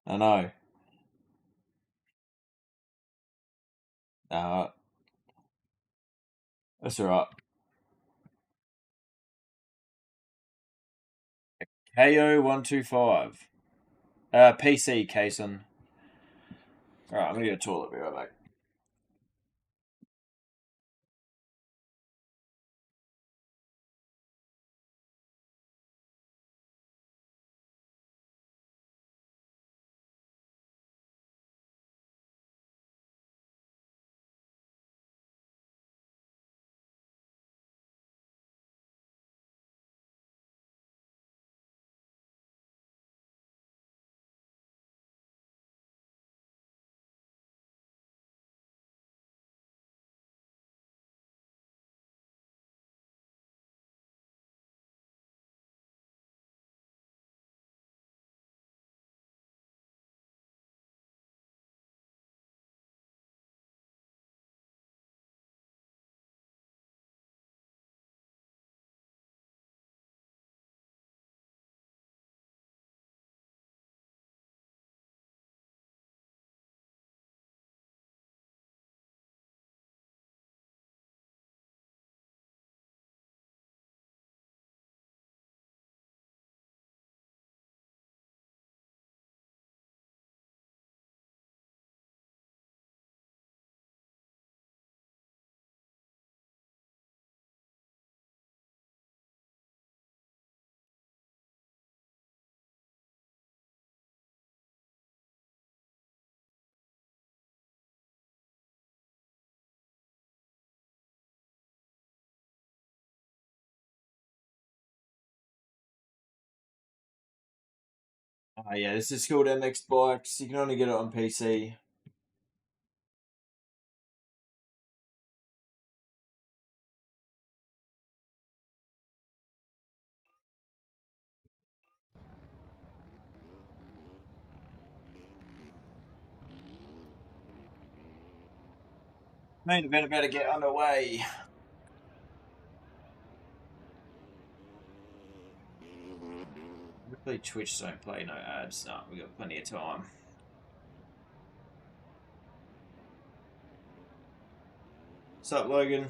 I know. Uh, that's alright. KO125. PC, Kason. Alright, I'm gonna go to the toilet. Be right back. Oh yeah, this is called MX Bikes. You can only get it on PC. Main event about to get underway. Hopefully Twitch don't play no ads. No, we got plenty of time. What's up, Logan?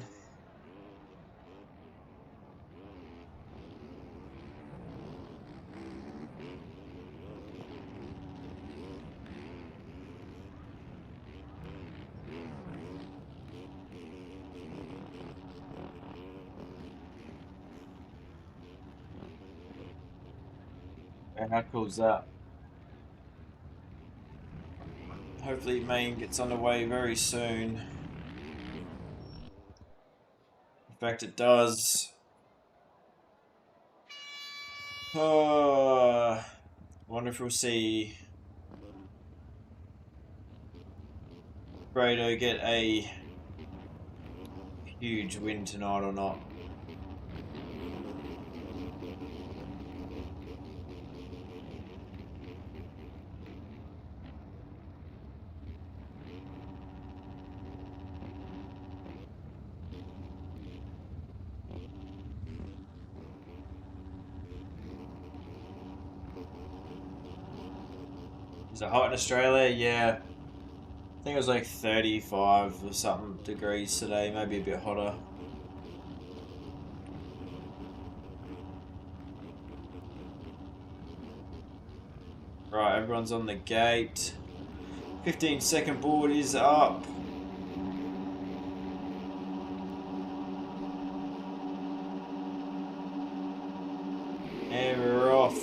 And how cool is that? Hopefully main gets underway very soon. In fact, it does. Oh, wonder if we'll see Brado get a huge win tonight or not. Is it hot in Australia? Yeah. I think it was like 35 or something degrees today, maybe a bit hotter. Right, everyone's on the gate. 15-second board is up. And we're off.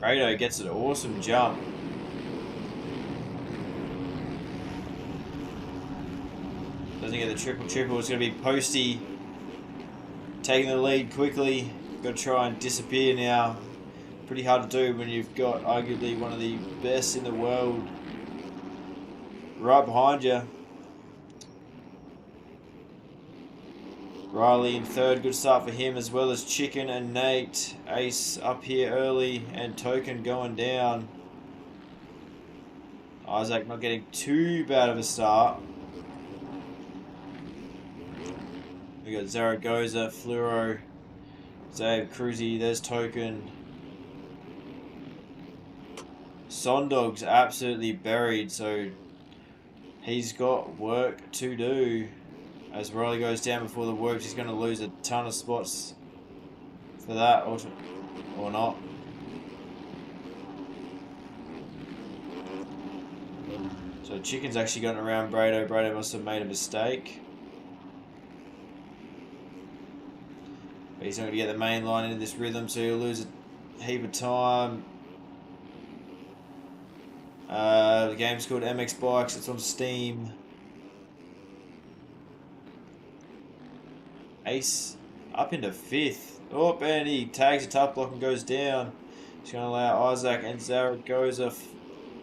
Brado gets an awesome jump. Doesn't get the triple. It's going to be Posty taking the lead quickly. Got to try and disappear now. Pretty hard to do when you've got arguably one of the best in the world right behind you. Riley in third, good start for him, as well as Chicken and Nate. Ace up here early and Token going down. Isaac not getting too bad of a start. We got Zaragoza, Fluoro, Zave, Cruzy, there's Token. Sondog's absolutely buried, so he's got work to do. As Riley goes down before the works, he's going to lose a ton of spots for that, or not. So Chicken's actually gotten around Brado. Brado must have made a mistake. But he's not going to get the main line into this rhythm, so he'll lose a heap of time. The game's called MX Bikes. It's on Steam. Ace up into fifth. Oh, and he tags a tough block and goes down. He's going to allow Isaac and Zaragoza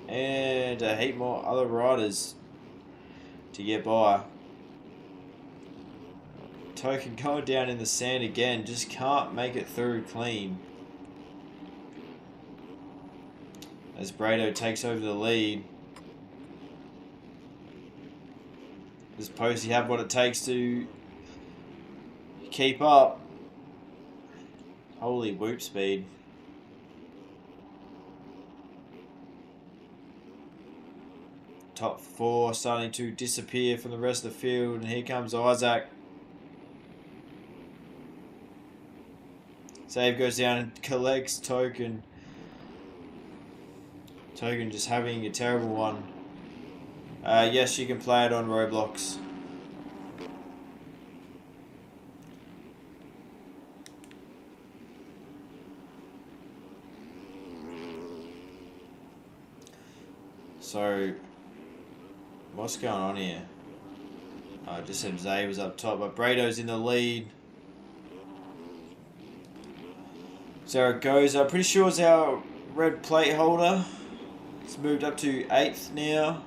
and a heap more other riders to get by. Token going down in the sand again. Just can't make it through clean. As Brado takes over the lead. Does Posey have what it takes to keep up? Holy whoop speed. Top four starting to disappear from the rest of the field, and here comes Isaac. Save goes down and collects Token. Token just having a terrible one. Yes, you can play it on Roblox. So, what's going on here? I just said Zay was up top, but Brado's in the lead. Zaragoza, pretty sure it's our red plate holder. It's moved up to 8th now.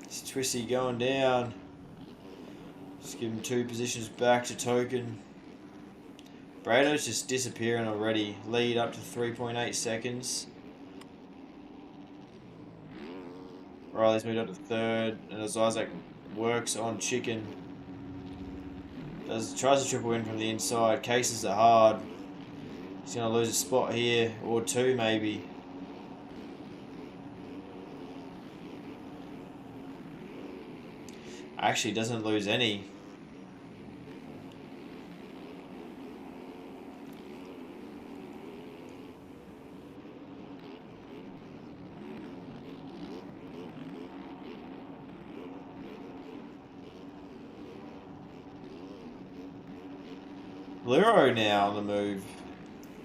It's Twisty going down. Just give him 2 positions back to Token. Brado's just disappearing already. Lead up to 3.8 seconds. Riley's moved up to third, and as Isaac works on Chicken, tries to triple in from the inside, cases it hard. He's going to lose a spot here, or two maybe. Actually doesn't lose any. Lero now on the move.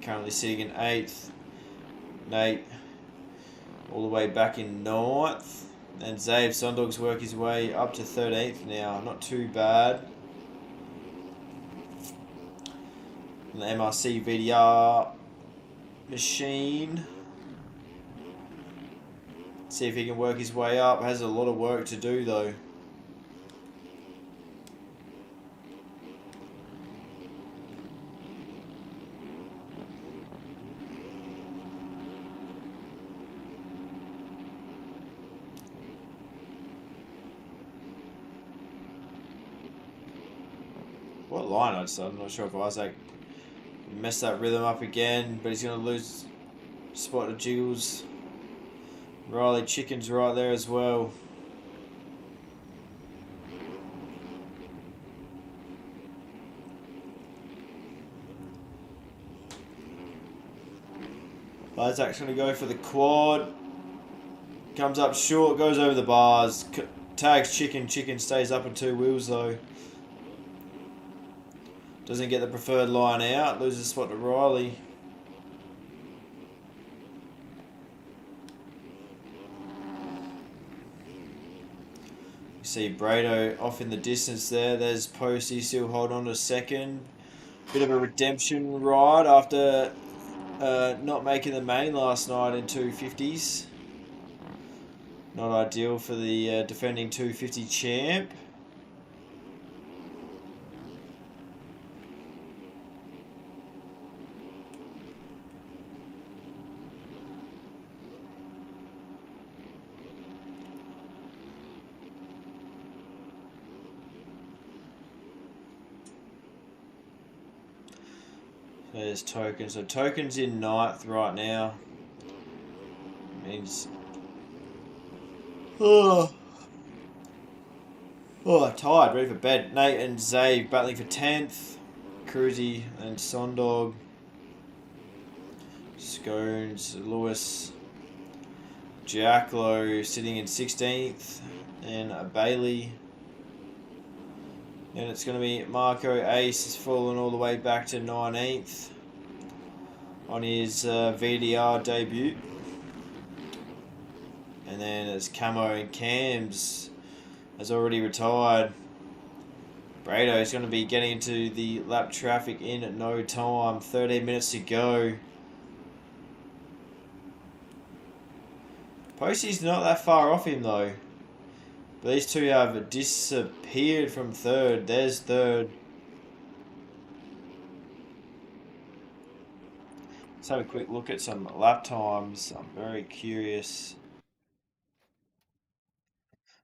Currently sitting in 8th. Nate all the way back in 9th. And Zabe Sondog's work his way up to 13th now. Not too bad. And the MRC VDR machine. See if he can work his way up. Has a lot of work to do though. What line I decided? I'm not sure if Isaac messed that rhythm up again, but he's going to lose spot to Jiggles. Riley Chicken's right there as well. Isaac's going to go for the quad. Comes up short, goes over the bars. Tags Chicken. Chicken stays up on 2 wheels though. Doesn't get the preferred line out. Loses spot to Riley. You see Brado off in the distance there. There's Posty still holding on to second. Bit of a redemption ride after not making the main last night in 250s. Not ideal for the defending 250 champ. There's Token. So Token's in 9th right now. Means... Oh, tired, ready for bed. Nate and Zave battling for 10th. Cruzy and Sondog. Scones, Lewis. Jacklow sitting in 16th. And Bailey. And it's going to be Marco Ace has fallen all the way back to 19th on his VDR debut. And then it's Camo and Cams has already retired. Brado is going to be getting into the lap traffic in at no time. 13 minutes to go. Posty's not that far off him though. But these two have disappeared from third. There's third. Let's have a quick look at some lap times. I'm very curious.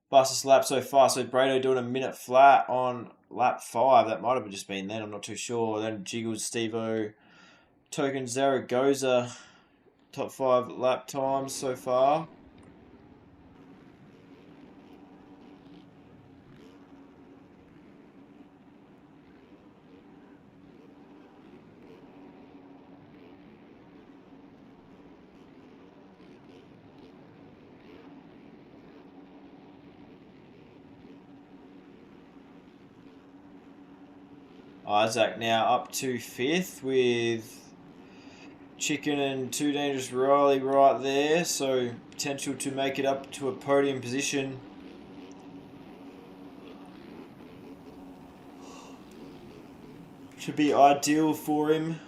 Fastest lap so far. So Brado doing a minute flat on lap 5. That might have just been then. I'm not too sure. Then Jiggles, Stevo, Token, Zaragoza. Top 5 lap times so far. Isaac now up to 5th with Chicken and Too Dangerous Riley right there. So potential to make it up to a podium position. Should be ideal for him.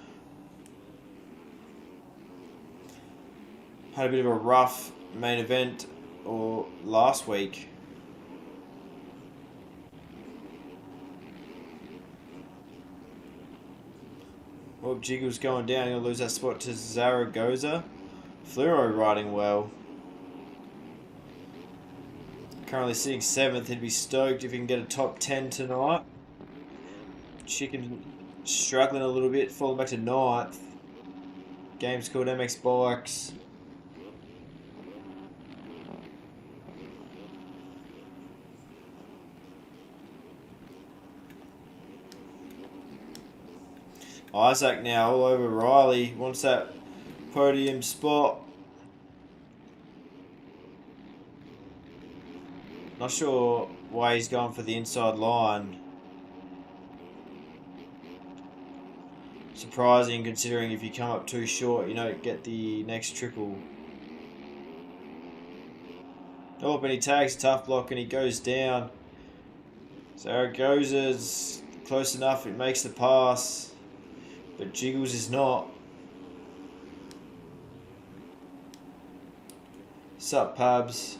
Had a bit of a rough main event or last week. Well, Jiggle's going down. He'll lose that spot to Zaragoza. Fluoro riding well. Currently sitting 7th. He'd be stoked if he can get a top 10 tonight. Chicken struggling a little bit, falling back to 9th. Game's called MX Bikes. Isaac now all over Riley. Wants that podium spot. Not sure why he's going for the inside line. Surprising considering if you come up too short, you don't get the next triple. Oh, but he tags a tough block and he goes down. Zaragoza's close enough, it makes the pass. But Jiggles is not. Sup, Pabs?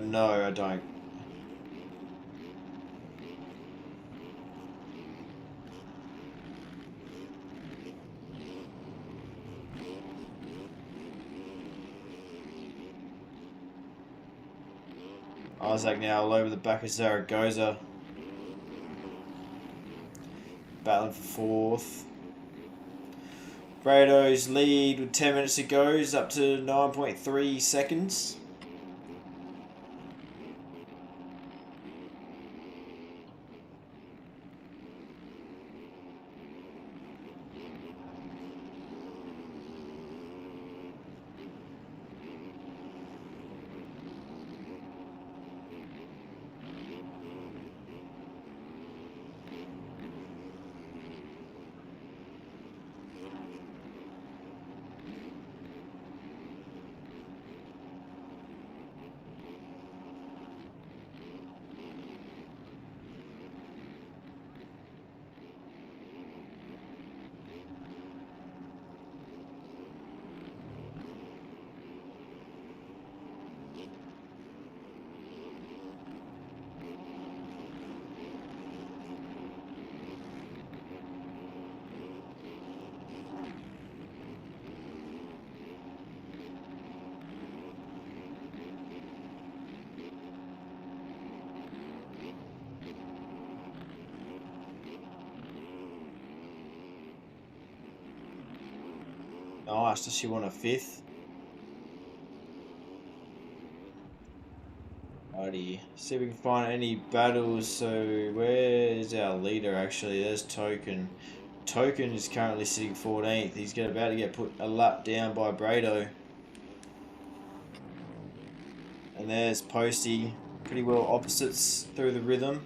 No, I don't. Isaac now all over the back of Zaragoza. Battling for 4th. Brado's lead with 10 minutes to go is up to 9.3 seconds. Nice, does she want a 5th? Righty, see if we can find any battles. So where's our leader actually? There's Token. Token is currently sitting 14th. He's about to get put a lap down by Brado. And there's Posty, pretty well opposites through the rhythm.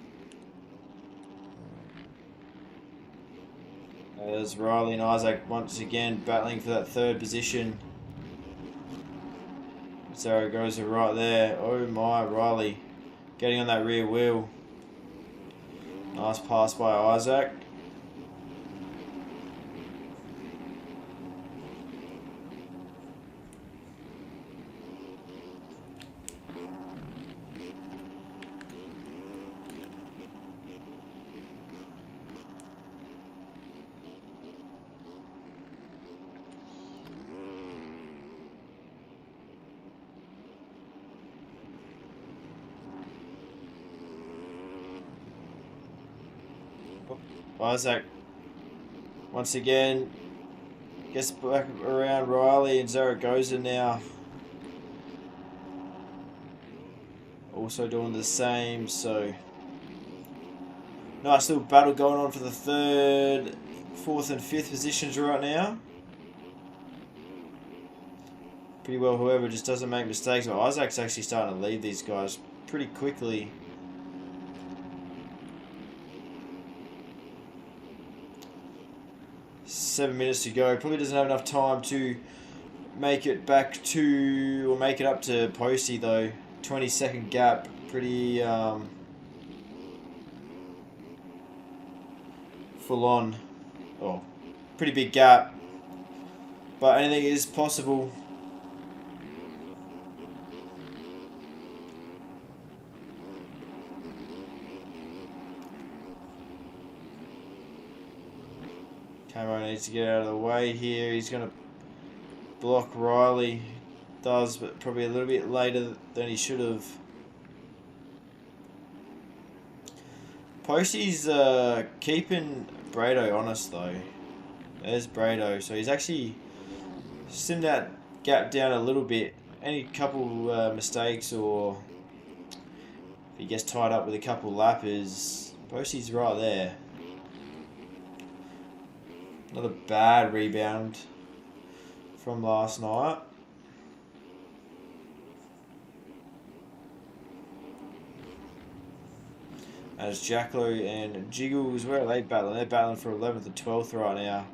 There's Riley and Isaac once again battling for that 3rd position. Zaragoza right there. Oh my, Riley getting on that rear wheel. Nice pass by Isaac. Isaac once again gets back around Riley and Zaragoza now. Also doing the same, so nice little battle going on for the 3rd, 4th and 5th positions right now. Pretty well whoever just doesn't make mistakes. Well, Isaac's actually starting to lead these guys pretty quickly. Seven minutes to go. Probably doesn't have enough time to make it back to, or make it up to Posty though. 20-second gap. Pretty full on. Oh, pretty big gap. But anything is possible. Camo needs to get out of the way here. He's going to block Riley. Does, but probably a little bit later than he should have. Posty's keeping Brado honest though. There's Brado. So he's actually slimmed that gap down a little bit. Any couple mistakes, or if he gets tied up with a couple lappers, Posty's right there. Another bad rebound from last night. As Jacklo and Jiggles, where are they battling? They're battling for 11th and 12th right now.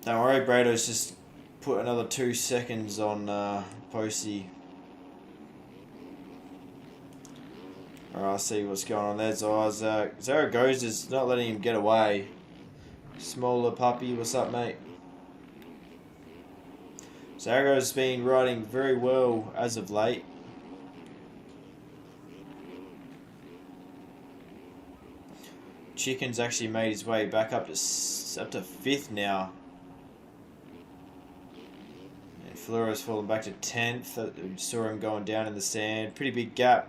Don't worry, Brado's just put another 2 seconds on Posty. Alright, see what's going on. There's Isaac. Zaragoza's not letting him get away. Smaller puppy, what's up, mate? Zaragoza's been riding very well as of late. Chicken's actually made his way back up to 5th now. And Fluoro's fallen back to 10th. We saw him going down in the sand. Pretty big gap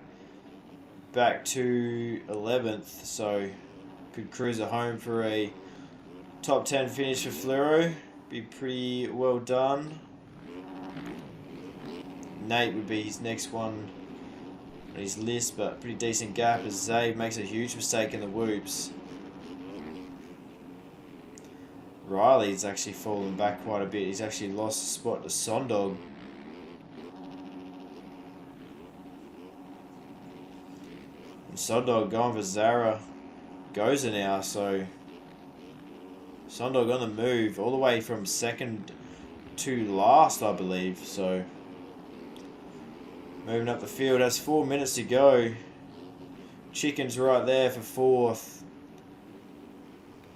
back to 11th. So could cruise it home for a top 10 finish for Fluoro. Be pretty well done. Nate would be his next one on his list, but pretty decent gap as Zabe makes a huge mistake in the whoops. Riley's actually fallen back quite a bit. He's actually lost a spot to Sondog. And Sondog going for Zaragoza now, so Sondog on the move all the way from 2nd to last, I believe, so moving up the field, has 4 minutes to go. Chicken's right there for 4th.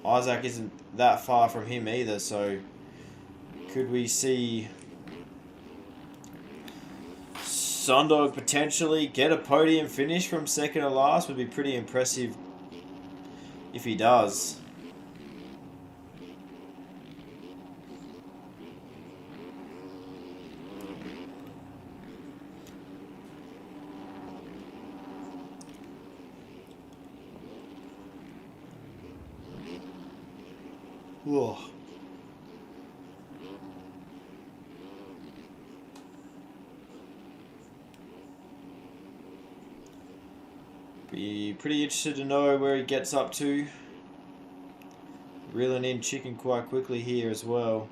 Isaac isn't that far from him either, so could we see Sondog potentially get a podium finish from 2nd to last? Would be pretty impressive if he does. Whoa. Be pretty interested to know where he gets up to. Reeling in Chicken quite quickly here as well.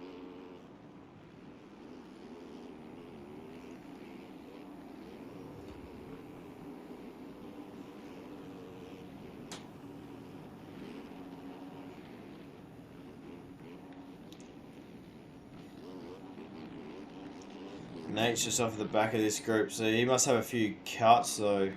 Nate's just off the back of this group, so he must have a few cuts though.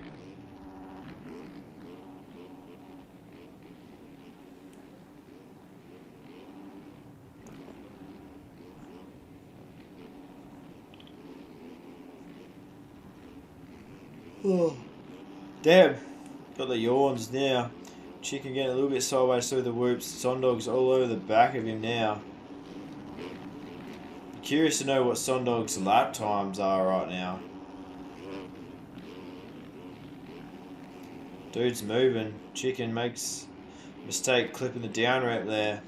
Oh. Damn, got the yawns now. Chicken getting a little bit sideways through the whoops. Sondog's all over the back of him now. Curious to know what Sondog's lap times are right now. Dude's moving. Chicken makes a mistake clipping the down ramp there.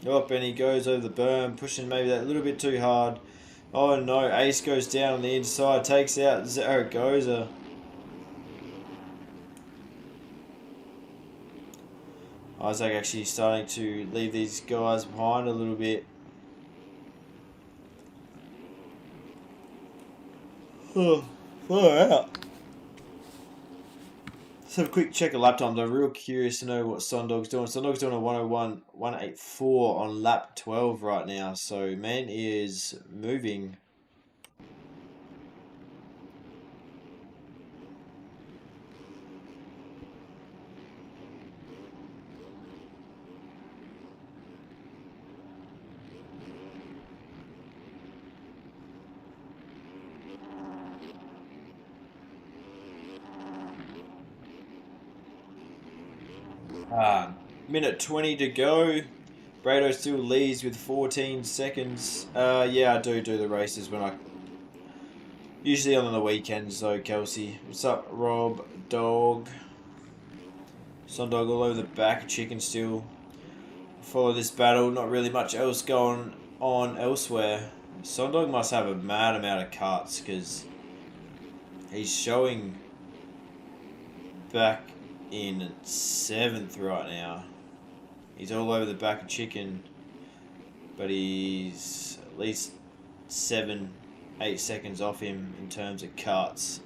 Up and he goes over the berm, pushing maybe that little bit too hard. Oh no, Ace goes down on the inside, takes out Zaragoza. Isaac actually starting to leave these guys behind a little bit. Oh, far out. Let's have a quick check of lap times. I'm real curious to know what Sondog's doing. Sondog's doing a 101.184 on lap 12 right now. So man is moving. Minute 20 to go. Brado still leads with 14 seconds. Yeah, I do the races when I... Usually on the weekends though, Kelsey. What's up, Rob? Dog. Sondog all over the back. Chicken still. Follow this battle. Not really much else going on elsewhere. Sondog must have a mad amount of cuts because he's showing back in 7th right now. He's all over the back of Chicken, but he's at least 7, 8 seconds off him in terms of cuts.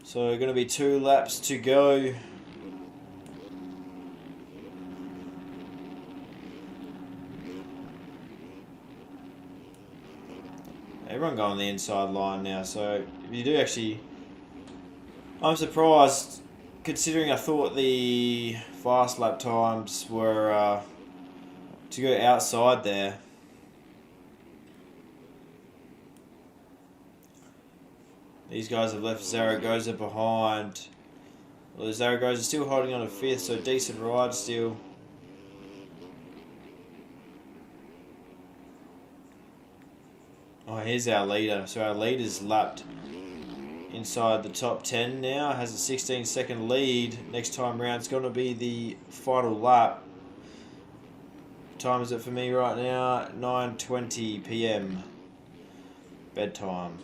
So going to be 2 laps to go. Everyone going the inside line now, so if you do actually... I'm surprised, considering I thought the fast lap times were to go outside there. These guys have left Zaragoza behind. Well, Zaragoza still holding on to 5th, so decent ride still. Oh, here's our leader. So our leader's lapped inside the top 10 now. Has a 16-second lead. Next time round it's going to be the final lap. What time is it for me right now? 9:20 p.m. Bedtime.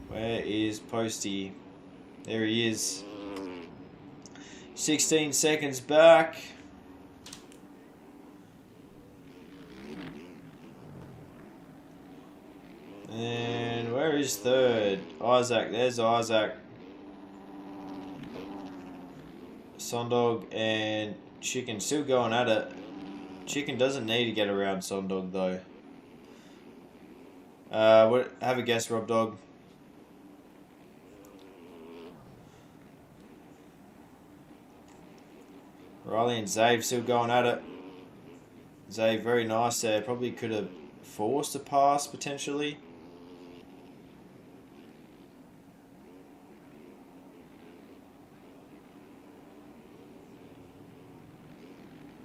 Where is Posty? There he is. 16 seconds back. And where is 3rd? Isaac. There's Isaac. Sondog and Chicken still going at it. Chicken doesn't need to get around Sondog though. Have a guess, Rob Dog. Riley and Zave still going at it. Zave very nice there. Probably could have forced a pass potentially.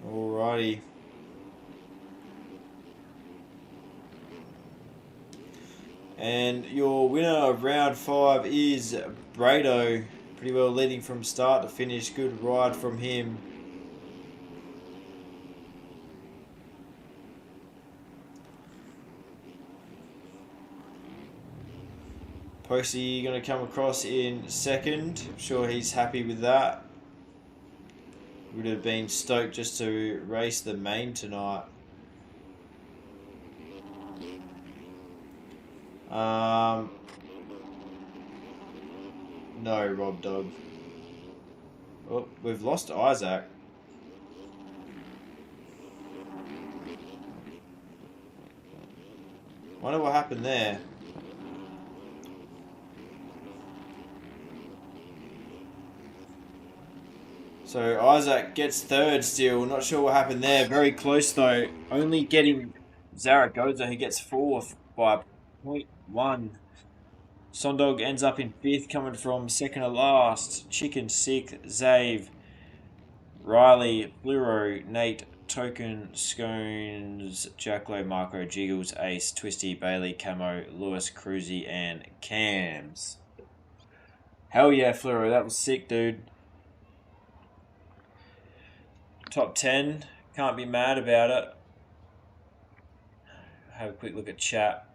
Alrighty. And your winner of round 5 is Brado. Pretty well leading from start to finish. Good ride from him. Posey going to come across in 2nd. I'm sure he's happy with that. Would have been stoked just to race the main tonight. No, Rob Dog. Oh, we've lost Isaac. Wonder what happened there. So Isaac gets 3rd still. Not sure what happened there. Very close though. Only getting Zaragoza, who gets 4th by 0.1. Sondog ends up in 5th, coming from 2nd to last. Chicken 6th. Zave, Riley, Bluro, Nate, Token, Scones, Jacklo, Marco, Jiggles, Ace, Twisty, Bailey, Camo, Lewis, Cruzy, and Cams. Hell yeah, Fluro, that was sick, dude. Top 10, can't be mad about it. Have a quick look at chat.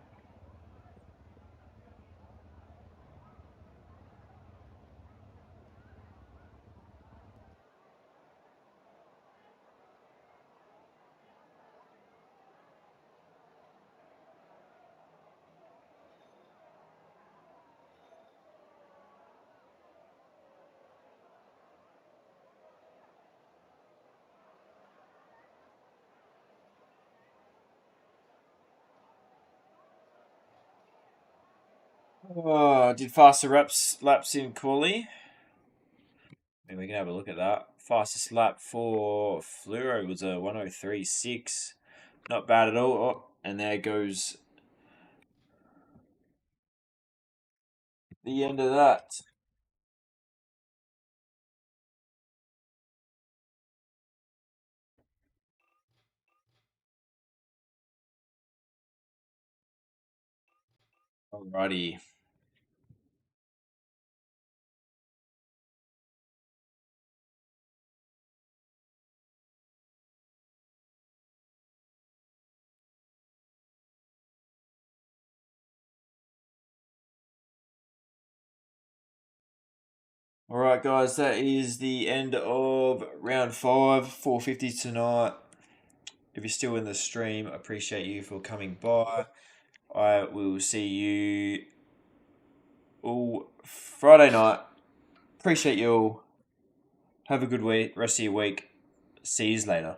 Oh, did faster laps in quali? Maybe we can have a look at that. Fastest lap for Fluoro was a 103.6. Not bad at all. Oh, and there goes the end of that. Alrighty. Alright, guys, that is the end of round 5, 450 tonight. If you're still in the stream, I appreciate you for coming by. I will see you all Friday night. Appreciate you all. Have a good week, rest of your week. See you later.